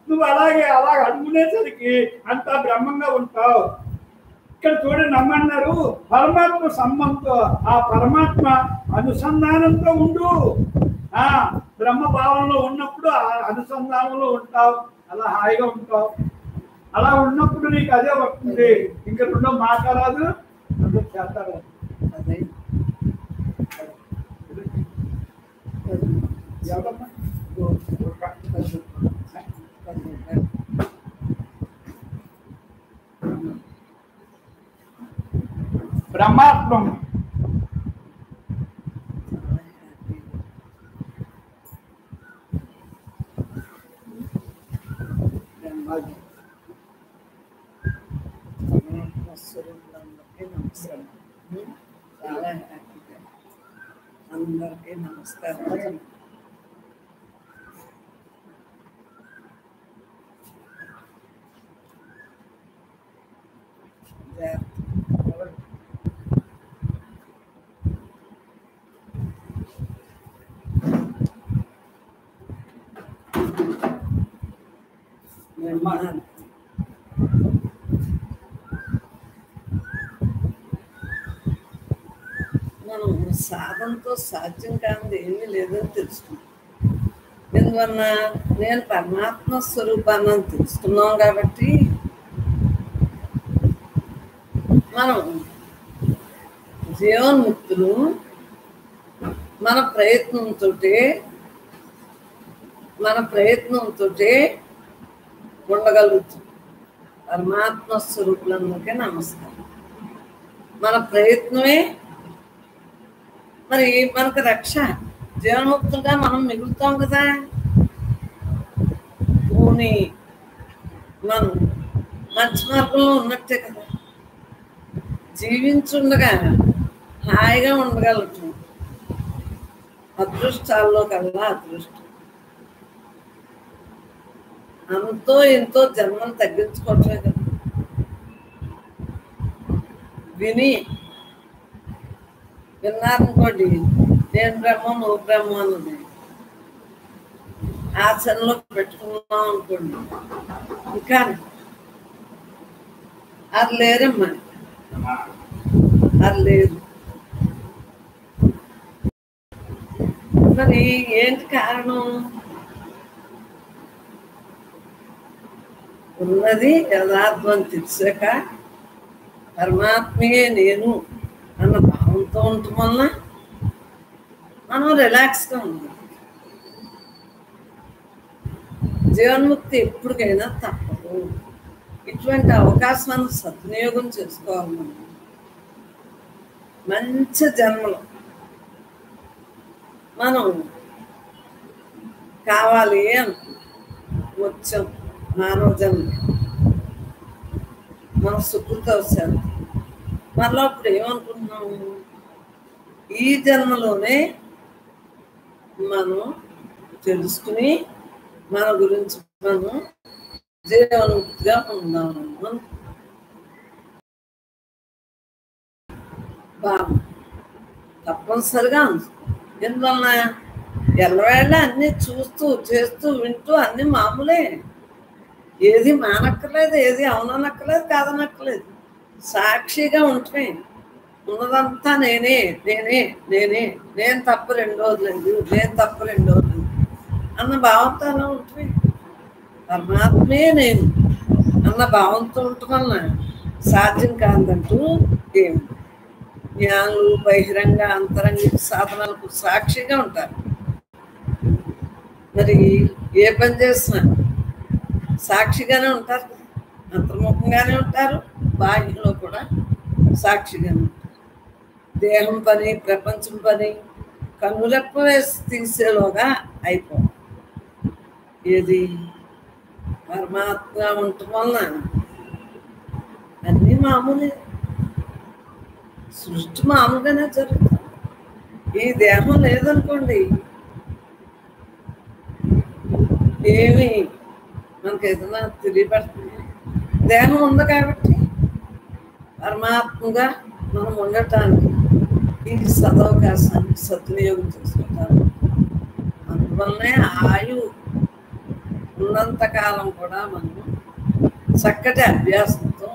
నువ్వు అలాగే అనుకునేసరికి అంతా బ్రహ్మంగా ఉంటావు. ఇక్కడ చూడండి అమ్మన్నారు పరమాత్మ సంబంధంతో, ఆ పరమాత్మ అనుసంధానంతో ఉండు. బ్రహ్మ భావంలో ఉన్నప్పుడు ఆ అనుసంధానంలో ఉంటావు, అలా హాయిగా ఉంటావు. అలా ఉన్నప్పుడు నీకు అదే వస్తుంది, ఇంకా రెండో మాట్లాడదు, రెండో చేస్తారు. బ్రహ్మాత్మం చాలా హ్యాపీగా అందరికీ నమస్కారం. మనం సాధనతో సాధ్యం కానిది ఏమీ లేదని తెలుసుకున్నాం. ఎందువల్ల నేను పరమాత్మ స్వరూపాన్ని తెలుసుకున్నాం కాబట్టి మనం జీవన్ముక్తులు మన ప్రయత్నంతో ఉండగలుగుతాం. పరమాత్మ స్వరూపులందరికీ నమస్కారం. మన ప్రయత్నమే మరి మనకు రక్ష. జీవన్ముక్తులుగా మనం మిగులుతాం కదా. పోనీ మనం మంచి మార్గంలో ఉన్నట్టే కదా. జీవించుండగా హాయిగా ఉండగలుగుతాం. అదృష్టాల్లో కల్లా అదృష్టం. అంతో ఎంతో జన్మను తగ్గించుకోవట్లే కదా. విన్నారనుకోండి, నేను బ్రహ్మ నువ్వు బ్రహ్మ అన్నది ఆచరణలో పెట్టుకున్నాం అనుకోండి, ఇంకా అది లేరమ్మా, అది లేదు. మరి ఏంటి కారణం? ఉన్నది యథార్థం తెలిసాక పరమాత్మయే నేను అన్న భావంతో ఉండటం వల్ల మనం రిలాక్స్గా ఉన్నాం. జీవన్ముక్తి ఎప్పటికైనా తప్పదు. ఇటువంటి అవకాశాన్ని సద్వినియోగం చేసుకోవాలి. మనం మంచి జన్మలు మనం కావాలి వచ్చాం. మానవ జన్మ మన సుకృత వచ్చాను. మళ్ళీ అప్పుడు ఏమనుకుంటున్నాము? ఈ జన్మలోనే మనం తెలుసుకుని మన గురించి మనం జీవన్ముక్తిగా ఉందాము. బాగా తప్పనిసరిగా ఎందువల్ల ఎల్లవేళ అన్ని చూస్తూ చేస్తూ వింటూ అన్ని మామూలే. ఏది మానక్కర్లేదు, ఏది అవుననక్కర్లేదు, కాదనక్కర్లేదు. సాక్షిగా ఉంటే ఉన్నదంతా నేనే నేనే నేనే, నేను తప్ప రెండోది లేదు, నేను తప్ప రెండోది లేదు అన్న భావంతో అలా ఉంటే పరమాత్మే నేను అన్న భావంతో ఉండటం వల్ల సాధ్యం కాదంటూ ఏమి జ్ఞానులు బహిరంగ అంతరంగ సాధనలకు సాక్షిగా ఉంటారు. మరి ఏ పని చేసినా సాక్షిగానే ఉంటారు, అంతర్ముఖంగానే ఉంటారు, బాహ్యంలో కూడా సాక్షిగానే ఉంటారు. దేహం పని ప్రపంచం పని కన్నురెప్ప వేసి తీసేలోగా అయిపోవాలి. ఏది పరమాత్మ ఉండటం వలన అన్నీ మామూలే, సృష్టి మామూలుగానే జరుగుతుంది. ఈ దేహం లేదనుకోండి ఏమి మనకి ఏదైనా తెలియబడుతుంది. దేహం ఉంది కాబట్టి పరమాత్మగా మనం ఉండటానికి ఈ సదవకాశాన్ని సద్వినియోగం చేసుకుంటాము. అందువల్లనే ఆయువు ఉన్నంతకాలం కూడా మనం చక్కటి అభ్యాసంతో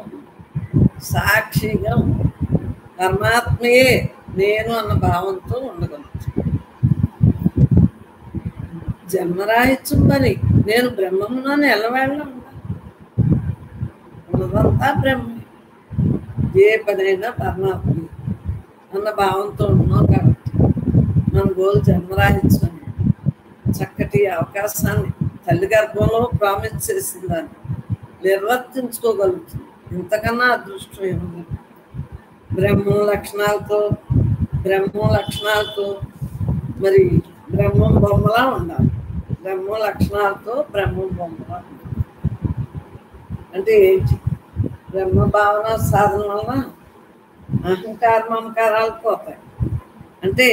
సాక్షిగా పరమాత్మయే నేను అన్న భావంతో ఉండగలుగుతాను. జన్మరాహిత్యం పని నేను బ్రహ్మమునని ఎల్లవేళ్ళ ఉన్నదంతా బ్రహ్మ, ఏ పనైనా పరమాత్మ అన్న భావంతో ఉన్నాం కాబట్టి మన గోలు జన్మరాహిత్యం. చక్కటి అవకాశాన్ని తల్లి గర్భంలో ప్రామిస్ చేసిందని నిర్వర్తించుకోగలుగుతుంది. ఇంతకన్నా అదృష్టం ఏముంది? బ్రహ్మం లక్షణాలతో మరి బ్రహ్మం బొమ్మలా ఉండాలి. బ్రహ్మం లక్షణాలతో బ్రహ్మం బొమ్మలా ఉండాలి అంటే ఏంటి? బ్రహ్మ భావన సాధన వలన అహంకార మమకారాలు పోతాయి. అంటే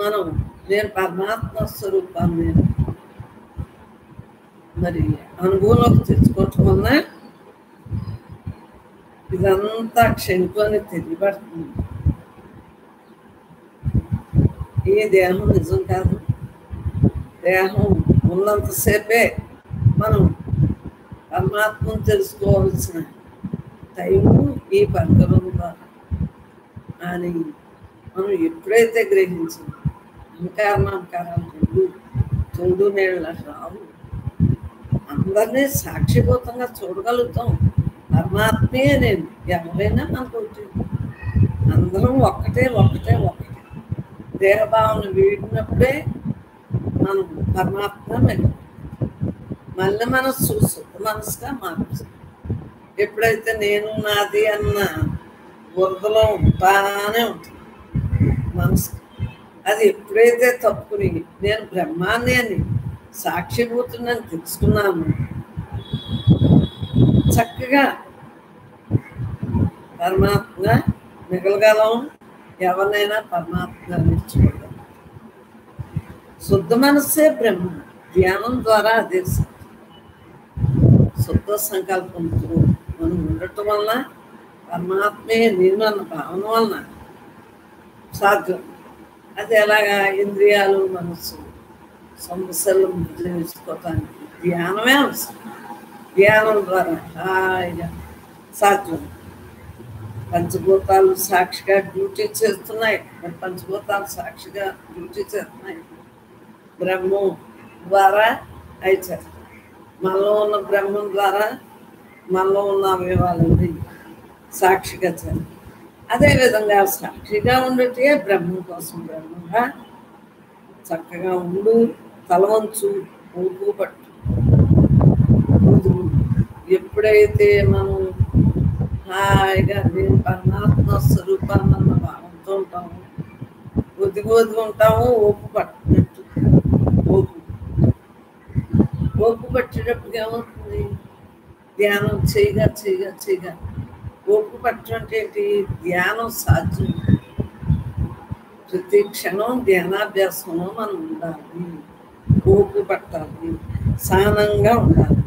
మనం నేను పరమాత్మ స్వరూపాన్ని మరి అనుభవంలోకి తెచ్చుకోవటం వలన ఇదంతా క్షణికని తెలియబడుతుంది. ఈ దేహం నిజం కాదు. దేహం ఉన్నంతసేపే మనం పరమాత్మను తెలుసుకోవాల్సిన టైము ఈ పరికరం ద్వారా అని మనం ఎప్పుడైతే గ్రహించింది అహంకారాలు తోడు నీళ్ళ రావు. అందరినీ సాక్షిభూతంగా చూడగలుగుతాం. పరమాత్మే నేను, ఎవరైనా మనకు అందరం ఒక్కటే. దేహభావన వీడినప్పుడే మనం పరమాత్మ మళ్ళీ మనస్సు శుద్ధ మనసుగా మారుతుంది. ఎప్పుడైతే నేను నాది అన్న బురదలో ఉంటానే ఉంటుంది మనసు, అది ఎప్పుడైతే తప్పుకుని నేను బ్రహ్మాన్ని అని సాక్షిభూతున్నని తెలుసుకున్నాను, చక్కగా పరమాత్మగా మిగలగలం. ఎవరినైనా పరమాత్మగా నేర్చుకోగలం. శుద్ధ మనస్సే బ్రహ్మ. ధ్యానం ద్వారా అదే శుద్ధ సంకల్పంతో మనం ఉండటం వలన పరమాత్మే నేను అన్న భావన వలన సాధ్యం. అది ఎలాగా? ఇంద్రియాలు మనస్సు సమస్యలు నిర్ణయించుకోవటానికి ధ్యానమే అవసరం. ధ్యానం ద్వారా హాయిగా సాధ్యం. పంచభూతాలు సాక్షిగా డ్యూటీ చేస్తున్నాయి. పంచభూతాలు సాక్షిగా డ్యూటీ చేస్తున్నాయి. బ్రహ్మం ద్వారా అయిచారు. మనలో ఉన్న బ్రహ్మం ద్వారా మనలో ఉన్న అవయవాలని సాక్షిగా చేయాలి. అదేవిధంగా సాక్షిగా ఉండటే బ్రహ్మం కోసం బ్రహ్మంగా చక్కగా ఉండు. తల వంచు, ఊపు పట్టు. ఎప్పుడైతే మనం హాయిగా నేను పరమాత్మ స్వరూపాన్ని అన్న భావంతో ఉంటాము, ఒదిగి ఉంటాము. ఓపు పట్టినట్టు ఓపు పట్టేటప్పుడు ఏమవుతుంది? ధ్యానం చేయగా ఓపు పట్టడం అంటే ఏంటి? ధ్యానం సాధ్యం. ప్రతి క్షణం ధ్యానాభ్యాసంలో మనం ఉండాలి, ఓపు పట్టాలి, సహనంగా ఉండాలి.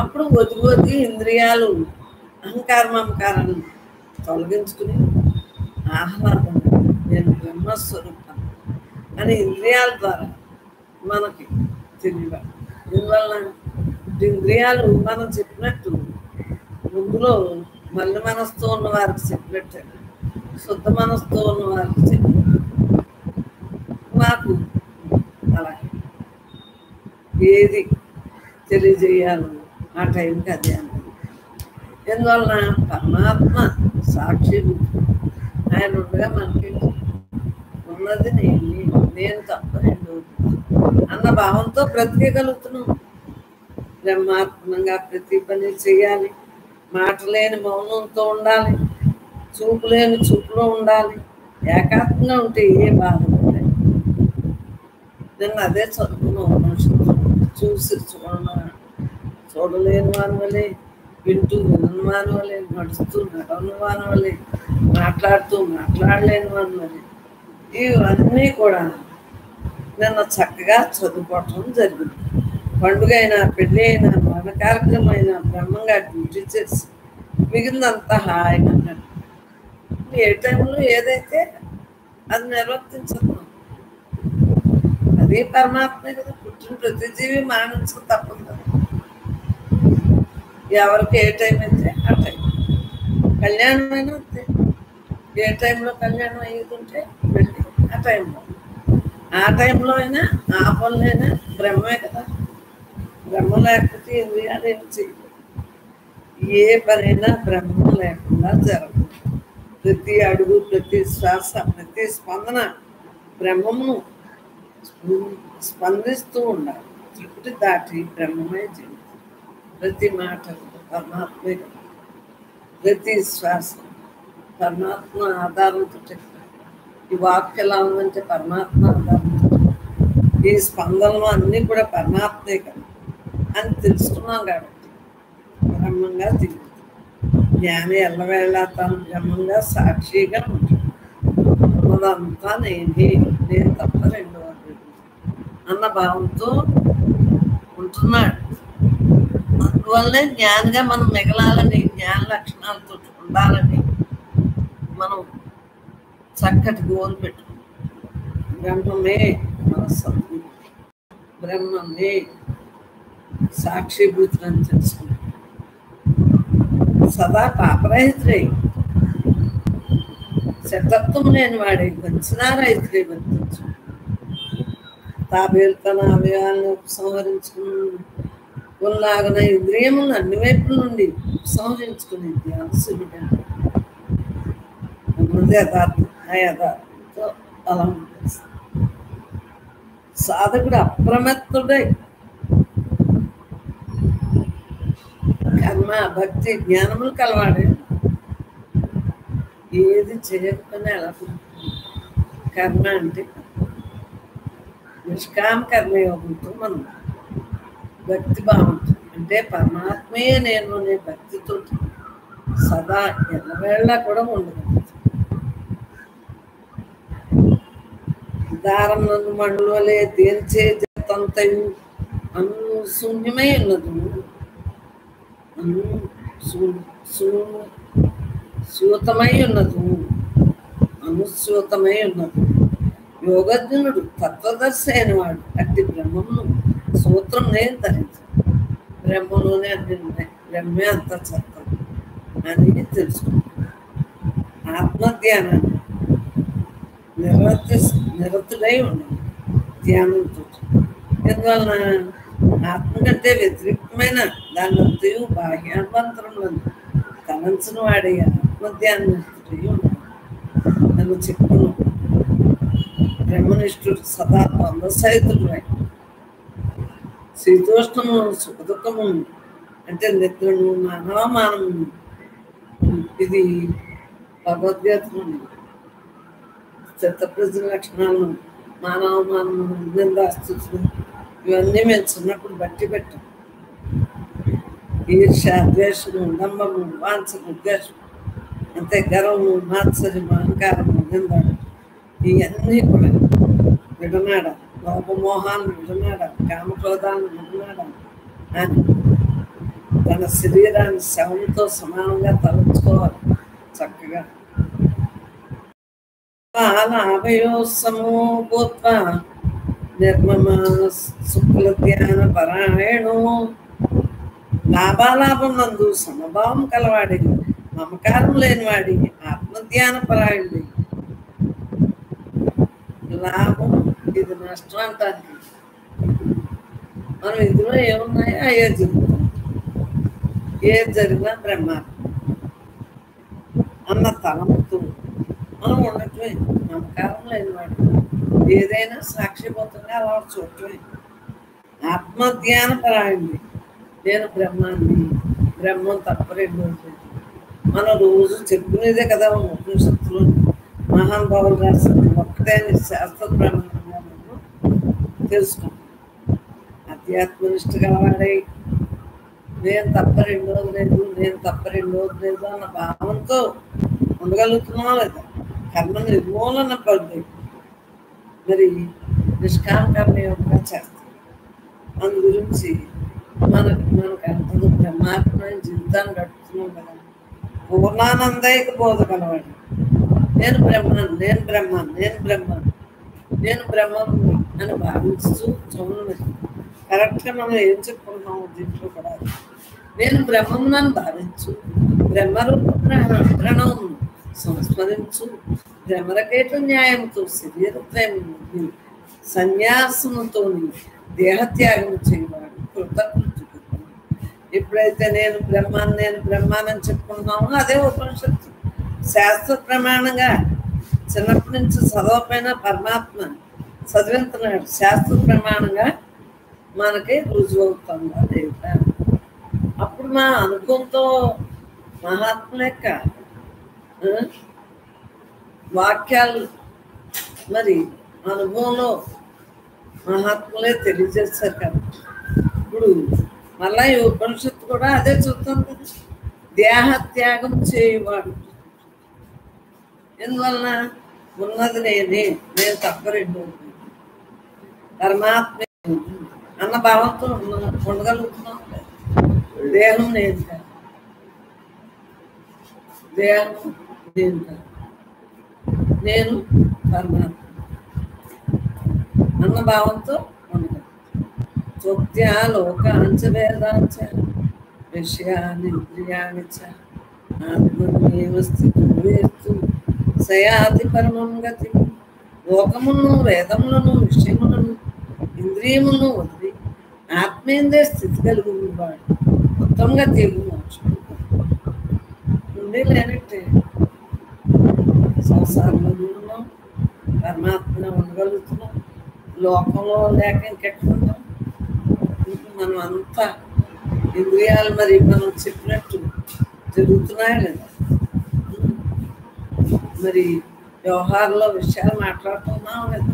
అప్పుడు ఒదిగి ఇంద్రియాలు అహంకార మమకారాన్ని తొలగించుకుని ఆహ్లాదంగా నేను బ్రహ్మస్వరూపాన్ని అని ఇంద్రియాల ద్వారా మనకి తెలియాలి. దీనివల్ల ఇంద్రియాలు మనం చెప్పినట్టు ముందులో మళ్ళీ మనసుతో ఉన్న వారికి చెప్పినట్టే, శుద్ధ మనసుతో ఉన్న వారికి చెప్పినట్టు మాకు అలాగే ఏది తెలియజేయాలో ఆ టైంకి అదే అన్నది. ఎందువలన పరమాత్మ సాక్షి ఆయన ఉండగా మనకి ఉన్నది నేను తప్ప రెండు అన్న భావంతో బ్రతికేయగలుగుతున్నాం. బ్రహ్మాత్మంగా ప్రతి పని చేయాలి, మాట లేని మౌనంతో ఉండాలి, చూపు లేని చూపులో ఉండాలి, ఏకాత్మంగా ఉంటే ఏ బాధ ఉంటాయి. నిన్న అదే చదువుకున్నాం. మనుషులు చూసి చూడలేని వాని వలె, వింటూ వినని వాని వలె, నడుస్తూ నడవని వాని వలె, మాట్లాడుతూ మాట్లాడలేని వాని వలె, ఇవన్నీ కూడా నిన్న చక్కగా చదువుకోవటం జరిగింది. పండుగ అయినా, పెళ్ళి అయినా, మరణ కార్యక్రమం అయినా బ్రహ్మంగా డ్యూటీ చేసి మిగిలినంతా హాయిగా అన్నట్టు. ఏ టైంలో ఏదైతే అది నిర్వర్తించదు. అదే పరమాత్మే కదా. పుట్టిన ప్రతి జీవి మరణించక తప్పదు కదా. ఎవరికి ఏ టైం అయితే ఆ టైం. కళ్యాణం అయినా అంతే. ఏ టైంలో కళ్యాణం అయ్యేది వెళ్ళి ఆ టైంలో అయినా ఆ పనులైనా బ్రహ్మే కదా. బ్రహ్మ లేకపోతే ఇంద్రియాలు ఏం చేయలేదు. ఏ పనైనా బ్రహ్మ లేకుండా జరగదు. ప్రతి అడుగు, ప్రతి శ్వాస, ప్రతి స్పందన బ్రహ్మమును స్పందిస్తూ ఉండాలి. త్రిపుటి దాటి బ్రహ్మమే జీవితం. ప్రతి మాట పరమాత్మే, ప్రతి శ్వాస పరమాత్మ ఆధారంతో. ఈ వాక్య ఎలా ఉందంటే పరమాత్మ ఆధారంతో. ఈ స్పందనలు అన్నీ కూడా పరమాత్మే కదా అని తెలుసుకున్నాం కాబట్టి బ్రహ్మంగా తిరుగుతుంది. జ్ఞాని ఎల్లవేళ తాను బ్రహ్మంగా సాక్షిగా ఉంటాడు. ఉన్నదంతా నేను తప్ప రెండు వాళ్ళు అన్న భావంతో ఉంటున్నాడు. అందువల్లనే జ్ఞానిగా మనం మిగలాలని, జ్ఞాన లక్షణాలతో ఉండాలని మనం చక్కటి గోలు పెట్టుకున్నాం. బ్రహ్మమే మన సద్గురు, బ్రహ్మమే సాక్షిభూతులని తెలుసుకున్నాం. సదా పాపరహితుడై, శతత్వం లేని వాడే, వంచనారహితుడై వర్తించు. తాబేలు తన అవయవాలను ఉపసంహరించుకున్నాగన ఇంద్రియములను అన్ని వైపుల నుండి ఉపసంహరించుకుని ధ్యానశీలుడు ఉన్నది యథార్థం. ఆ యథార్థంతో అలా ఉంటుంది. సాధకుడు అప్రమత్తుడై కర్మ, భక్తి, జ్ఞానములు కలవాడే. ఏది చేయకపోయినా ఎలా కర్మ అంటే నిష్కామ కర్మయోగంతో మనం భక్తి భావంతో అంటే పరమాత్మే నేను అనే భక్తితో సదా ఎల్లవేళ కూడా ఉండదు. దారం నందు మండలే దేంచే జతంతయు శూన్యమై ఉన్నదు, సూతమై ఉన్నదు, అనుసూతమై ఉన్నదు. యోగజ్ఞుడు తత్వదర్శి అయిన వాడు అట్టి బ్రహ్మమును సూత్రం నేను ధరించాను. బ్రహ్మలోనే అన్ని ఉన్నాయి, బ్రహ్మే అంతా చెప్తాం అని తెలుసుకుంటాం. ఆత్మధ్యానాన్ని నిరతుడై ఉండాలి ధ్యానంతో. ఎందువలన ఆత్మ కంటే వ్యతిరేకమైన దానంతయు బాహ్యాభ్యంతరములను తలంచిన వాడే ఆత్మధ్యానం నిరతుడై ఉండాలి. నన్ను చెప్పుకున్నాం. బ్రహ్మనిష్ఠుడు సదా ద్వంద్వసహితుడు. శీతోష్ణము, సుఖదుఖము అంటే నిద్రను, మానవమానము. ఇది భగవద్గీతను చిత్తప్రజ్ఞ లక్షణాలను, మానవమానము, నిందాస్తుతులు ఇవన్నీ మేము చిన్నప్పుడు బట్టి పెట్టాం. ఈర్ష, ద్వేషము, డంబము, వాంఛము, ఉద్దేశం అంతే, గర్వము, మాత్సర్యము, అహంకారము, నింద ఇవన్నీ కూడా విడనాడ, లోపమోహాన్ని విడనాడ, కామక్రోధాన్ని విడనాడ అని తన శరీరాన్ని శవంతో సమానంగా తలంచుకోవాలి చక్కగా. లాభయోసమోత్వ నిర్మమ శుక్ల ధ్యాన పరాయణో. లాభాలాభం నందు సమభావం కలవాడి, మమకారం లేనివాడి, ఆత్మధ్యాన పరాయణుడి. లాభం ఇది నష్టం అంటానికి మనం ఇందులో ఏమున్నాయో అయ్యే జరుగుతాం. ఏది జరిగినా బ్రహ్మాత్మ అన్న తలంతో మనం ఉండటమే. నమ్మకారం లేని వాడు ఏదైనా సాక్షిపోతుంటే అలా చూడటమే. ఆత్మజ్ఞాన పరాయండి. నేను బ్రహ్మాన్ని, బ్రహ్మం తప్ప రెండు మనం రోజు చెప్పుకునేదే కదా. ఉపనిషత్తులు మహానుభావులు రాసింది ఒక్కటే శాస్త్ర ప్రమాణంగా మనం తెలుసుకుంటాం. అధ్యాత్మనిష్ట గలవాడై నేను తప్ప రెండోది లేదు, నేను తప్ప రెండోది లేదు అన్న భావంతో ఉండగలుగుతున్నాం లేదా? కర్మ నిర్మూలన పడుతుంది. మరి నిష్కామ కర్మ యోగంగా చేస్తాం. అందు గురించి మనకు అంతదు బ్రహ్మాత్మైన జీవితాన్ని గడుపుతున్నాం కదా. పూర్ణానందైక బోధ కలవాడు. నేను బ్రహ్మాన్ని, నేను బ్రహ్మాన్ని, నేను బ్రహ్మాన్ని, నేను బ్రహ్మను అని భావించు చూడండి. కరెక్ట్గా మనం ఏం చెప్పుకుంటున్నాము దీంట్లో కూడా. నేను బ్రహ్మమునని భావించు, బ్రహ్మరూప ప్రణవం సంస్మరించు, బ్రహ్మరకేట న్యాయంతో శరీరత్రయం సన్యాసముతో దేహత్యాగం చేయవాడు కృతకృత్యుడు. ఎప్పుడైతే నేను బ్రహ్మాన్ని చెప్పుకుంటున్నామో అదే ఉపనిషత్తు శాస్త్ర ప్రమాణంగా చిన్నప్పటి నుంచి చదవపైన పరమాత్మ చదివింతున్నాడు. శాస్త్ర ప్రమాణంగా మనకి రుజువు అవుతుంది అదేట. అప్పుడు మా అనుభవంతో మహాత్ముల యొక్క వాక్యాలు మరి అనుభవంలో మహాత్ములే తెలియజేస్తారు కదా. ఇప్పుడు మళ్ళా ఈ ఉపనిషత్తు కూడా అదే చూస్తాం కదా. దేహత్యాగం చేయవాడు. ఎందువలన ఉన్నది నేనే, నేను తప్ప రెండు పరమాత్మ అన్న భావంతో ఉండగలుగుతున్నాం. దేహం నేను కాదు, దేహం నేను కాదు, నేను పరమాత్మ అన్న భావంతో ఉండగలుగుతాం. త్వత్యా లోకాంచ వేదాంచ విషయాన్ని ఇంద్రియాణి చ ఆత్మన్యేవ స్థితిస్తు సయాతి పరమం గతి. లోకమును, వేదములను, విషయములను, ఇంద్రియములను వదిలి ఆత్మేందే స్థితి కలిగి వాడు ఉత్తమంగా తెలుగు మోక్షం ఉండి లేనట్టే. సంసారంలో ఉన్నాం, పరమాత్మలో ఉండగలుగుతున్నాం. లోకంలో లేక ఇంకెట్టుకుంటాం. మనం అంతా ఇంద్రియాలు మరి మనం చెప్పినట్టు జరుగుతున్నాయా లేదా? మరి వ్యవహారంలో విషయాలు మాట్లాడుతున్నాం లేదా?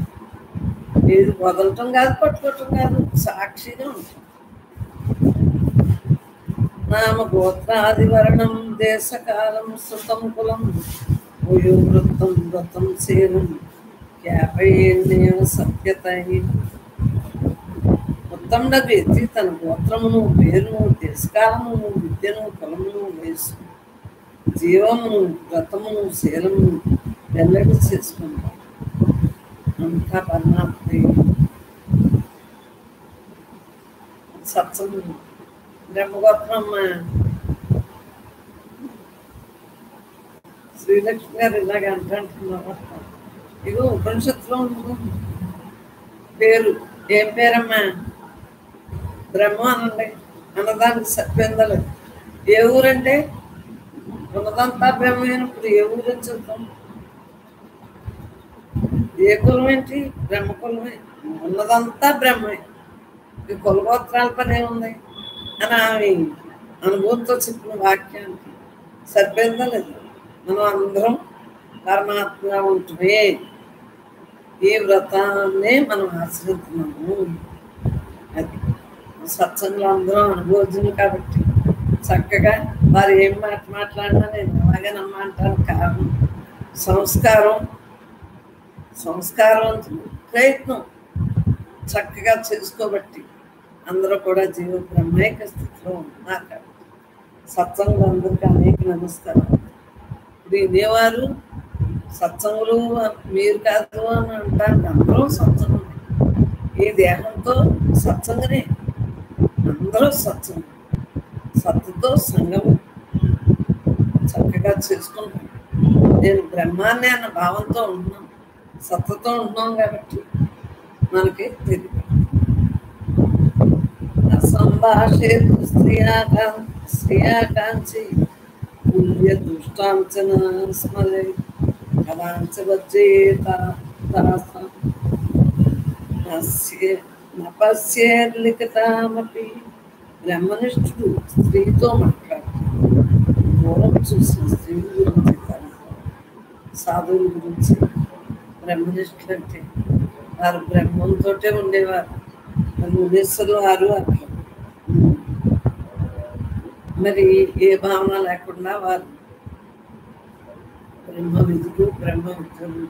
ఏది వదలటం కాదు, పట్టుకోవటం కాదు, సాక్షిగా ఉంటాం. నామ గోత్రాదివర్ణం దేశకాలం శృతం కులం వృత్తం వ్రతం శీలం క్యాపయేవ సత్యత. ఉత్తముడకు ఎత్తి తన గోత్రమును, పేరును, దేశకాలమును, విద్యను, కులమును, వయస్సు, జీవమును, వ్రతమును, శీలమును వెల్లడి చేసుకుంటాం. అంతా పరమాత్మ సత్సంగం. బ్రహ్మగోత్రమ్మ శ్రీలక్ష్మి గారు ఇలాగ అంటున్నారు. ఇగో ఉపనిషత్తులో ఉంటుంది పేరు. ఏం పేరమ్మా? బ్రహ్మ అనండి. అన్నదానికి సత్యందలు. ఏ ఊరంటే ఉన్నదంతా బ్రహ్మైనప్పుడు ఏ ఊరని చెప్తాం? ఏ కులం ఏంటి? బ్రహ్మ కులమే. ఉన్నదంతా బ్రహ్మే. ఈ కులగోత్రాల పని ఏముంది అని ఆమె అనుభవంతో చెప్పిన వాక్యానికి సరిపోయిందా లేదు? మనం అందరం పరమాత్మగా ఉంటుమే. ఈ వ్రతాన్నే మనం ఆశ్రయిస్తున్నాము. అది సత్సంగంలో అందరం అనుభవజ్ఞులు కాబట్టి చక్కగా వారు ఏం మాట్లాడినా నేను అలాగే నమ్మంటాను. కారణం సంస్కారవంతులు ప్రయత్నం చక్కగా చేసుకోబట్టి అందరూ కూడా జీవ బ్రహ్మైక స్థితిలో ఉన్నారు కాబట్టి సత్సంగులు అందరికీ అనేక నమస్కారం. ఇప్పుడు ఇదేవారు సత్సంగులు మీరు కాదు అని అంటారు. అందరూ సత్సంగులు. ఈ దేహంతో సత్సంగనే. అందరూ సత్సంగం. సత్తుతో సంగం చక్కగా చేసుకుంటాం. నేను బ్రహ్మాన్ని అన్న భావంతో ఉంటున్నాం, సత్తుతో ఉంటున్నాం కాబట్టి మనకి తెలియదు. సంభాషే స్త్రీయాగా శ్రేయాకాంక్షి పుణ్య దుష్టాంచన స్మరే కదాంచ వజ్రేత నపశ్యేర్లిఖితామపి. బ్రహ్మనిష్ఠుడు స్త్రీతో మాట్లాడుతాడు, దూరం చూసిన స్త్రీ గురించి సాధువుల గురించి. బ్రహ్మనిష్ఠులు అంటే వారు బ్రహ్మంతో ఉండేవారు, మునీశ్వరులు వారు అట్లా. మరి ఏ భావన లేకుండా వారు బ్రహ్మ విధులు, బ్రహ్మ విద్యులు,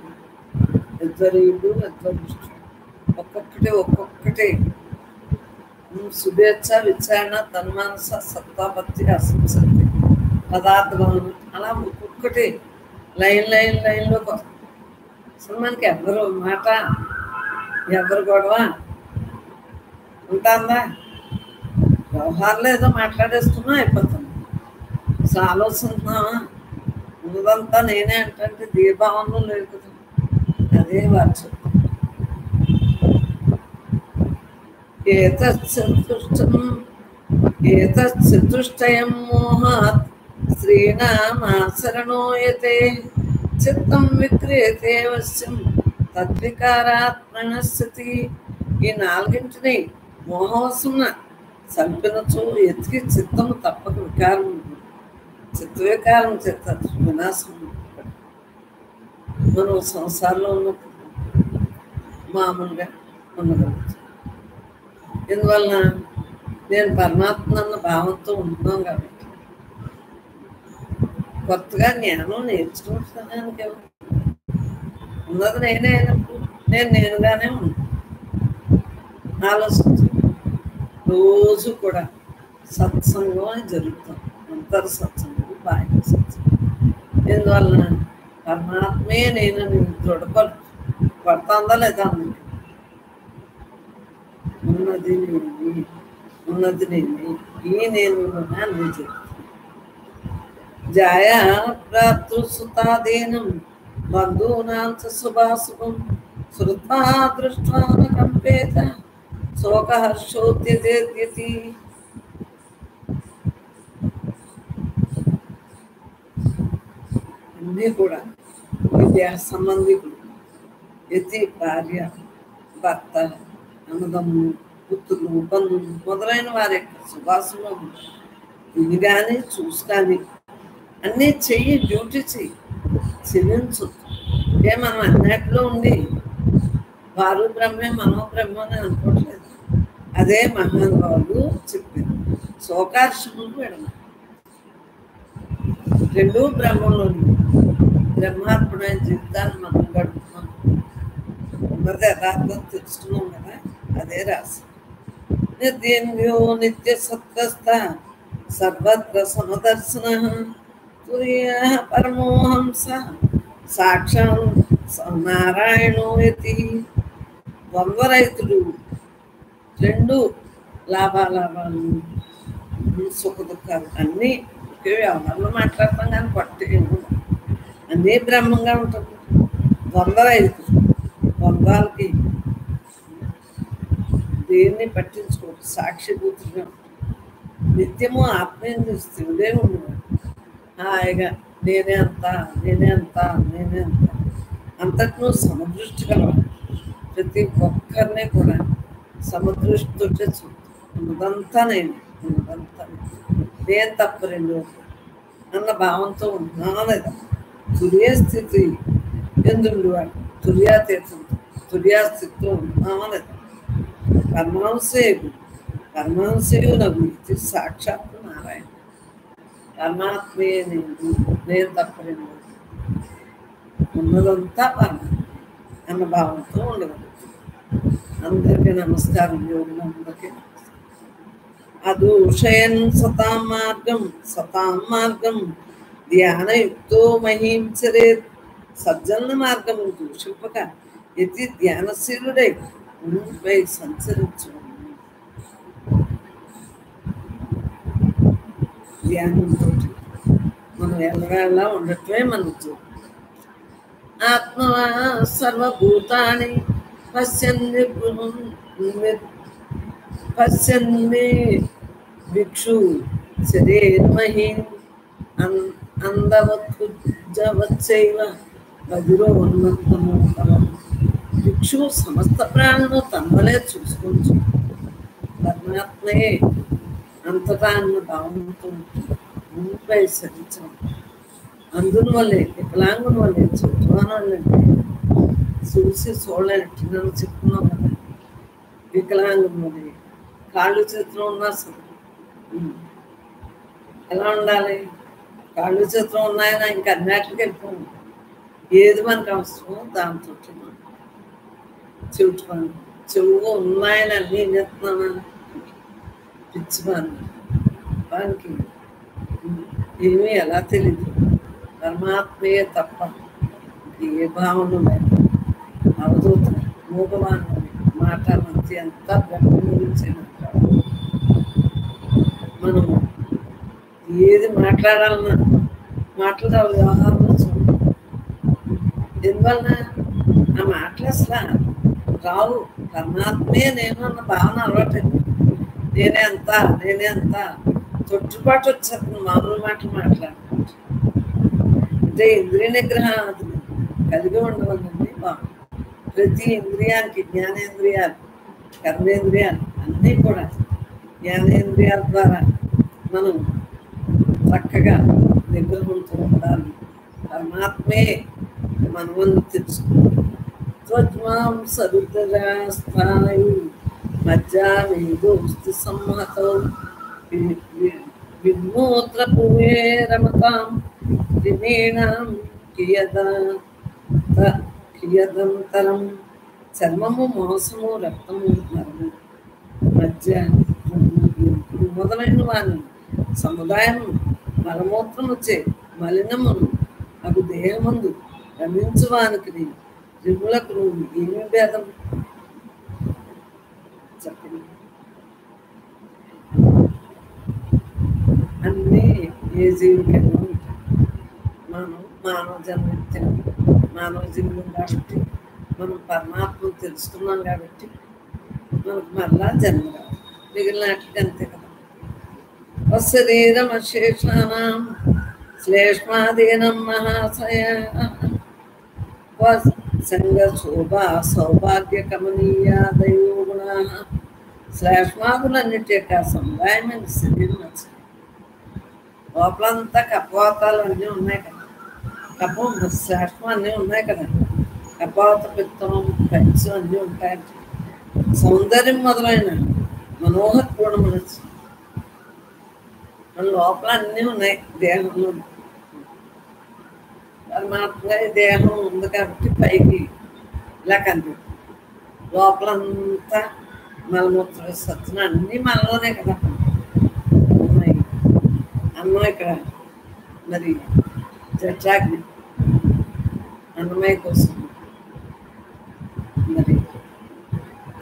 విద్వరీయులు, విద్వనిష్ఠులు ఒక్కొక్కటి శుభేచ్ఛ, విచారణ, తన్మానస, సత్తాపత్తి, అసంశక్తి, పదార్థ భావన, అలా ఒక్కొక్కటి లైన్లోకి వస్తుంది. అసలు మనకి ఎవరు మాట, ఎవరు గొడవ ఉంటుందా? వ్యవహారంలో ఏదో మాట్లాడేస్తున్నా అయిపోతుంది. అసలు ఆలోచిస్తున్నావా? ఉన్నదంతా నేనే అంటే దీభావనలో లేదు కదా. అదే వారు చెప్తారు. ఏతచ్చతుష్టయం మోహాత్ శ్రీనామాశరణోయతే చిత్తం విక్రియతే వశ్యం తద్వికారాత్ ప్రణశ్యతి. ఈ నాలుగింటిని మోహవశమున సంపినచో ఎతికి చిత్తము తప్పక వికారం, చిత్తవికారం చేత వినాశం. మనం సంసారంలో ఉన్నప్పుడు మామూలుగా ఉండగలుగుతాం. ఎందువలన నేను పరమాత్మ అన్న భావంతో ఉంటున్నాం కాబట్టి. కొత్తగా జ్ఞానం నేర్చుకుంటున్నానికి ఉన్నది నేనే అయినప్పుడు నేనుగానే ఉంటాను. ఆలోచించు. రోజు కూడా సత్సంగం అని జరుగుతాం. అంతర సత్సంగం, బాహ్య సత్సంగం. ఎందువలన పరమాత్మే నేనని పడుతుందా లేదా అన్నది. ఉన్నది నేనే, ఈ నేను అన్ని చెప్తాను. జాయా ప్రాతృసుతాదీనం బంధూనాం శుభాశుభం శ్రుత్వా దృష్ట్వా న కంపేత శోకహర్షోద్యతి. అన్నీ కూడా విద్యా సంబంధికులు, యతి, భార్య, భర్త, అన్నదమ్ములు, పుత్రులు, బంధువులు మొదలైన వారి యొక్క శుభాశుభం ఇది కానీ చూసి కానీ అన్నీ చెయ్యి, డ్యూటీ చెయ్యి, చెల్లించు. మనం అన్నిటిలో ఉండి వారు బ్రహ్మే మనో బ్రహ్మ అని అనుకోవట్లేదు. అదే మహానుభావులు చెప్పారు. శోకార్షములు విడమ, రెండూ బ్రహ్మంలో బ్రహ్మార్పణమైన జీవితాన్ని మనం గడుపుతున్నాం. ఉన్నది యథార్థం తెలుసుకున్నాం కదా, అదే రాసి. నిర్దేంద్రియో నిత్య సత్వస్థ సర్వత్ర సమదర్శన తుర్య పరమోహంస సాక్షాత్ నారాయణో యతి. ద్వంద్వరైతుడు, రెండు లాభాలు, సుఖ దుఃఖాలు అన్నీ ఒకే వ్యవహారంలో మాట్లాడతాం కానీ పట్టు అన్నీ బ్రహ్మంగా ఉంటుంది. ద్వంద్వరైతుడు, ద్వంద్వాలకి దేన్ని పట్టించుకోరు, సాక్షిభూతులుగా నిత్యము ఆత్మేంద్రియుడే ఉండేవాడు. హాయిగా నేనే అంతా అంతటినూ సమదృష్టి కలవాడు. ప్రతి ఒక్కరిని కూడా సమదృష్టితో ఉన్నదంతా నేను తప్ప రెండు అన్న భావంతో ఉంటున్నాను లేదా. తుర్య స్థితి ఎందుకు వాడు తుర్యాస్థితితో ఉంటున్నామా లేదా. పరమాంశయు నవ్వు ఇది సాక్షాత్ నారాయణ. పరమాత్మే నేను తప్ప రెండు ఉన్నదంతా పరమాత్మ అన్న భావంతో ఉండగలుగుతుంది. అందరికీ నమస్కారం. యోగులందరికీ అదూషయన్ సతాం మార్గం ధ్యానయుక్తో మహీంచరేత్. సజ్జన మార్గము దూషింపక యతి ధ్యానశీలుడై ముందుపై సంచరించు. ధ్యానంతో మనం ఎల్లవేళ ఉండటమే మన ఉద్యోగం. ఆత్మ సర్వభూతాని పశ్యన్ని భిక్షు శరీర్మహీన్ అందవచ్చైవ బదిలో ఉన్నతము భిక్షు సమస్త ప్రాణులు తమ్మలే చూసుకుంటూ పరమాత్మే అంతటా అన్న భావంతో ముందుపై సరించడం అందుని వల్లే వికలాంగుని వల్లే చెట్టువాని వాళ్ళంటే చూసి చూడలేనట్టు నన్ను చెప్పుకున్నాం కదా. వికలాంగుని వల్లే కాళ్ళు చేతిలో ఉన్నా సరే ఎలా ఉండాలి? కాళ్ళు చేతిలో ఉన్నాయని ఇంకా అన్నిటికి వెళ్ళిపోయింది. ఏది మనకు అవసరమో దాంతో చెవిటి పని చెవు ఉన్నాయని అన్నీ చెప్తున్నాను పిచ్చి పని వానికి ఏమీ ఎలా తెలియదు. పరమాత్మయే తప్ప ఏ భావన లేదు. అవధూత మూగవాణి మాట మంచి అంతా బ్రహ్మ గురించి మాట్లాడాలి. మనం ఏది మాట్లాడాలన్నా మాట్లాడాలి వ్యవహారంలో చూడాలి. ఎందువలన ఆ మాటలు అసలు రావు. పరమాత్మే నేను అన్న భావన అలవాటండి. నేనే అంత తొట్టుపాటు వచ్చేస్తుంది మామూలు మాటలు మాట్లాడుకుంటా. అంటే ఇంద్రియ నిగ్రహం కలిగి ఉండవాలండి. ప్రతి ఇంద్రియానికి జ్ఞానేంద్రియాలు కర్మేంద్రియాలు అన్నీ కూడా జ్ఞానేంద్రియాల ద్వారా మనం చక్కగా నిగ్రహంతో ఉండాలి. పరమాత్మే మనమని తెలుసుకుంటాం. త్వజ్మాం సరుద్రాస్థాయు మజ్జామేదోస్తి సమ్మతౌ విమూత్ర పూయే రమతాం దినేనాం కియదంతరం చర్మము మాంసము రక్తము నరము మధ్య మొదలైన వాని సముదాయం మలమూత్రము చే మలినమును అవి దేహమందు రమించువానికి రిములకు నువ్వు ఏమి భేదం చెప్పండి. అన్నీ ఏ జీవికైనా ఉంటాయి. మనం మానవ జన్మం కాబట్టి మనం పరమాత్మను తెలుసుకున్నాం కాబట్టి మనకు మరలా జన్మ రాదు. మిగిలినట్లకి అంతే కదా. శరీరం అశేషానాం శ్లేష్మాదీనం మహాశయ సంగ శోభా సౌభాగ్య కమనీయాదయో గుణా శ్లేష్మాదులన్నిటి యొక్క సముదాయమైన శరీరం వచ్చింది. లోపలంతా కపవాతాలు అన్నీ ఉన్నాయి కదా. కపం శ్లేష్మం అన్నీ ఉన్నాయి కదా. కపాత పిత్తం పెంచు అన్నీ ఉంటాయి. సౌందర్యం మొదలైన మనోహర గుణములు మన లోపల అన్నీ ఉన్నాయి. దేహంలో పరమాత్మ దేహం ఉంది కాబట్టి పైకి ఇలా కనిపిస్తుంది. లోపలంతా మలమూత్ర విసర్జన అన్నీ మనలోనే కదా ఉన్నాయి. అన్నం ఇక్కడ మరి జఠరాగ్ని అన్నమయ కోసం మరి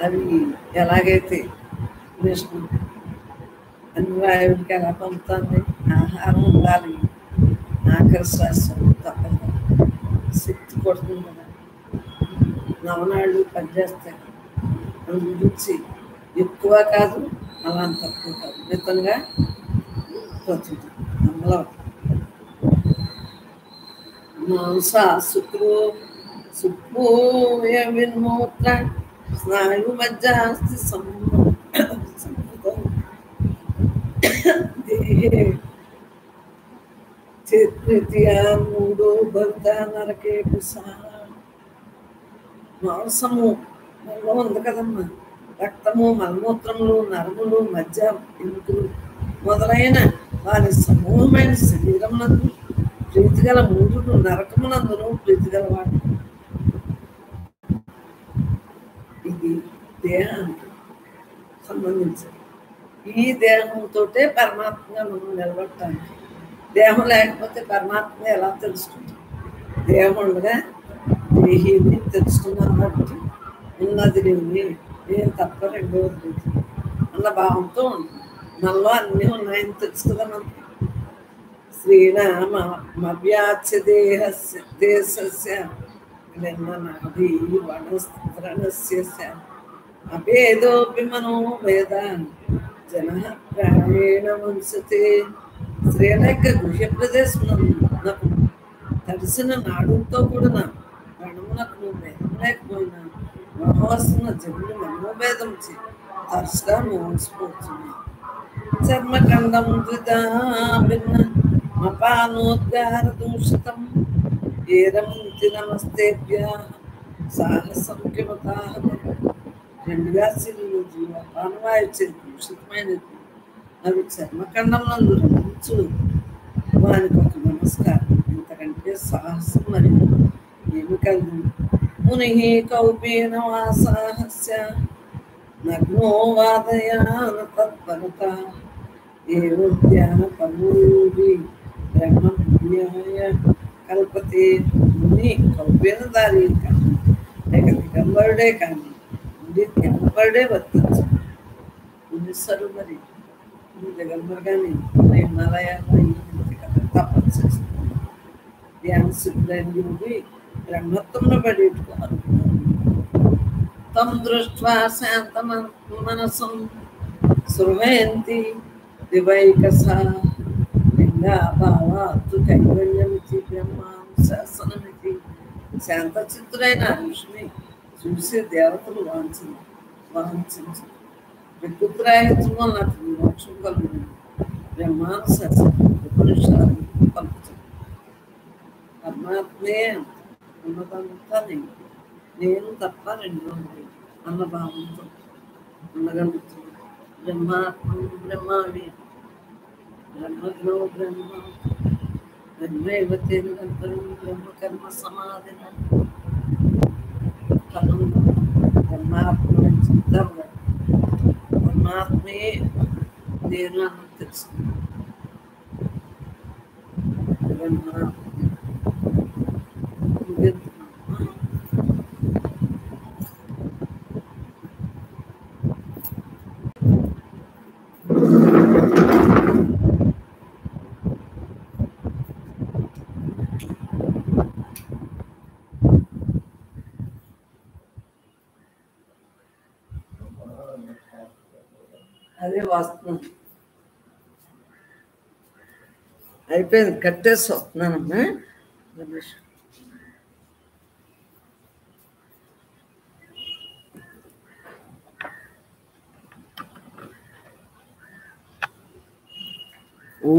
అవి ఎలాగైతే విష్ణు అన్ని వాయువులకి ఎలా పంపుతుంది. ఆహారం ఉండాలి. ఆఖరి శ్వాసం తప్పదు. శక్తి కొడుతుంది కదా. నవనాళ్ళు పనిచేస్తాయి. దాని గురించి ఎక్కువ కాదు, అలా తక్కువ కాదు, మితంగా పోతుంది. అందులో మాంస సుఖూయ విన్మూత్ర స్నాయు మధ్య అస్తి మూడో భర్త నరకే మాంసము మనలో ఉంది కదమ్మా. రక్తము మలమూత్రములు నరములు మధ్య ఎముకలు మొదలైన వారి సమూహమైన శరీరం నందు ప్రీతిగల మూడును నరకమునందును ప్రీతిగలవాడు. ఇది దేహానికి సంబంధించి ఈ దేహంతో పరమాత్మగా మనం నిలబడటానికి. దేహం లేకపోతే పరమాత్మ ఎలా తెలుసుకుంటాం? దేహం ఉండగా దేహిని తెలుసుకున్నాం కాబట్టి ఉన్నది నేను తప్ప రెండవది అన్న భావంతో ఉంటుంది. మనలో అన్నీ ఉన్నాయని తెలుసు కదా మనకి. శ్రీనామవ్యాచ్య దేశస్య నాది వనస్త్రణస్య అభేదోపి మనో వేద జన ప్రాణేణ వంశతే శ్రీలేఖ గృహ్య ప్రదేశం నాకు తడిసిన నాడుతో కూడిన ప్రాణమునకు నువ్వు భేదం లేకపోయినా మహోస్తున్న జనులు మనోభేదం తరచుగా మోసిపోతున్నాయి. చర్మఖండం ద్విధా భిన్న మపానోద్గార దూషితం ఏరముంతి నమస్తేభ్య సాహసం కిమతాహం. రెండుగా శిలులు జీవ ప్రాణవాయు దూషితమైనది. అవి చర్మఖండంలో రమించు వానికి ఒక నమస్కారం. ఇంతకంటే సాహసం మరి ఏమి కలదు. ముని కౌపీన వాసాహస్య నగ్నో వాదయాన తత్పరత ఏవం ధ్యాన పమూరి బ్రహ్మ విజ్ఞాయ కల్పతే. ముని కౌపీనదారి కానీ లేక దిగంబరుడే కానీ ఇది దిగంబరుడే వర్తించు. మునిసరు మరి దిగంబరుగానే హిమాలయాల్లో తపస్సు చేస్తున్నారు. ధ్యాన సిద్ధులైన యోగి బ్రహ్మత్వంలో పడేట్టుకున్నారు. తం దృష్ట్వా శాంత మనసం శృణయంతి దివైకసా లింగాభావాత్తు కైవల్యమితి బ్రహ్మానుశాసనమితి. శాంతచిత్తుడైన ఋషిని చూసి దేవతలు వాంఛించు. విద్యుత్రాహిత్యం వల్ల అతని మోక్షం కలుగుతుంది. బ్రహ్మానుశాసనం ఉపనిషాలు పలుకుతుంది. పరమాత్మే ఉన్నదంతా నేను తప్ప రెండో అన్న భావంతో ఉండగలుగుతుంది. బ్రహ్మాత్మ బ్రహ్మావి బ్రహ్మజ్ఞో బ్రహ్మ బ్రహ్మైవతే నిరంతరం బ్రహ్మకర్మ సమాధిన బ్రహ్మాత్మ చిత్తం పరమాత్మే నేను అన్నది తెలుసుకున్నాను. బ్రహ్మ అదే వస్తున్నాను. అయిపోయింది, కట్టేసి వస్తున్నానమ్మా. రమేష్ ఓ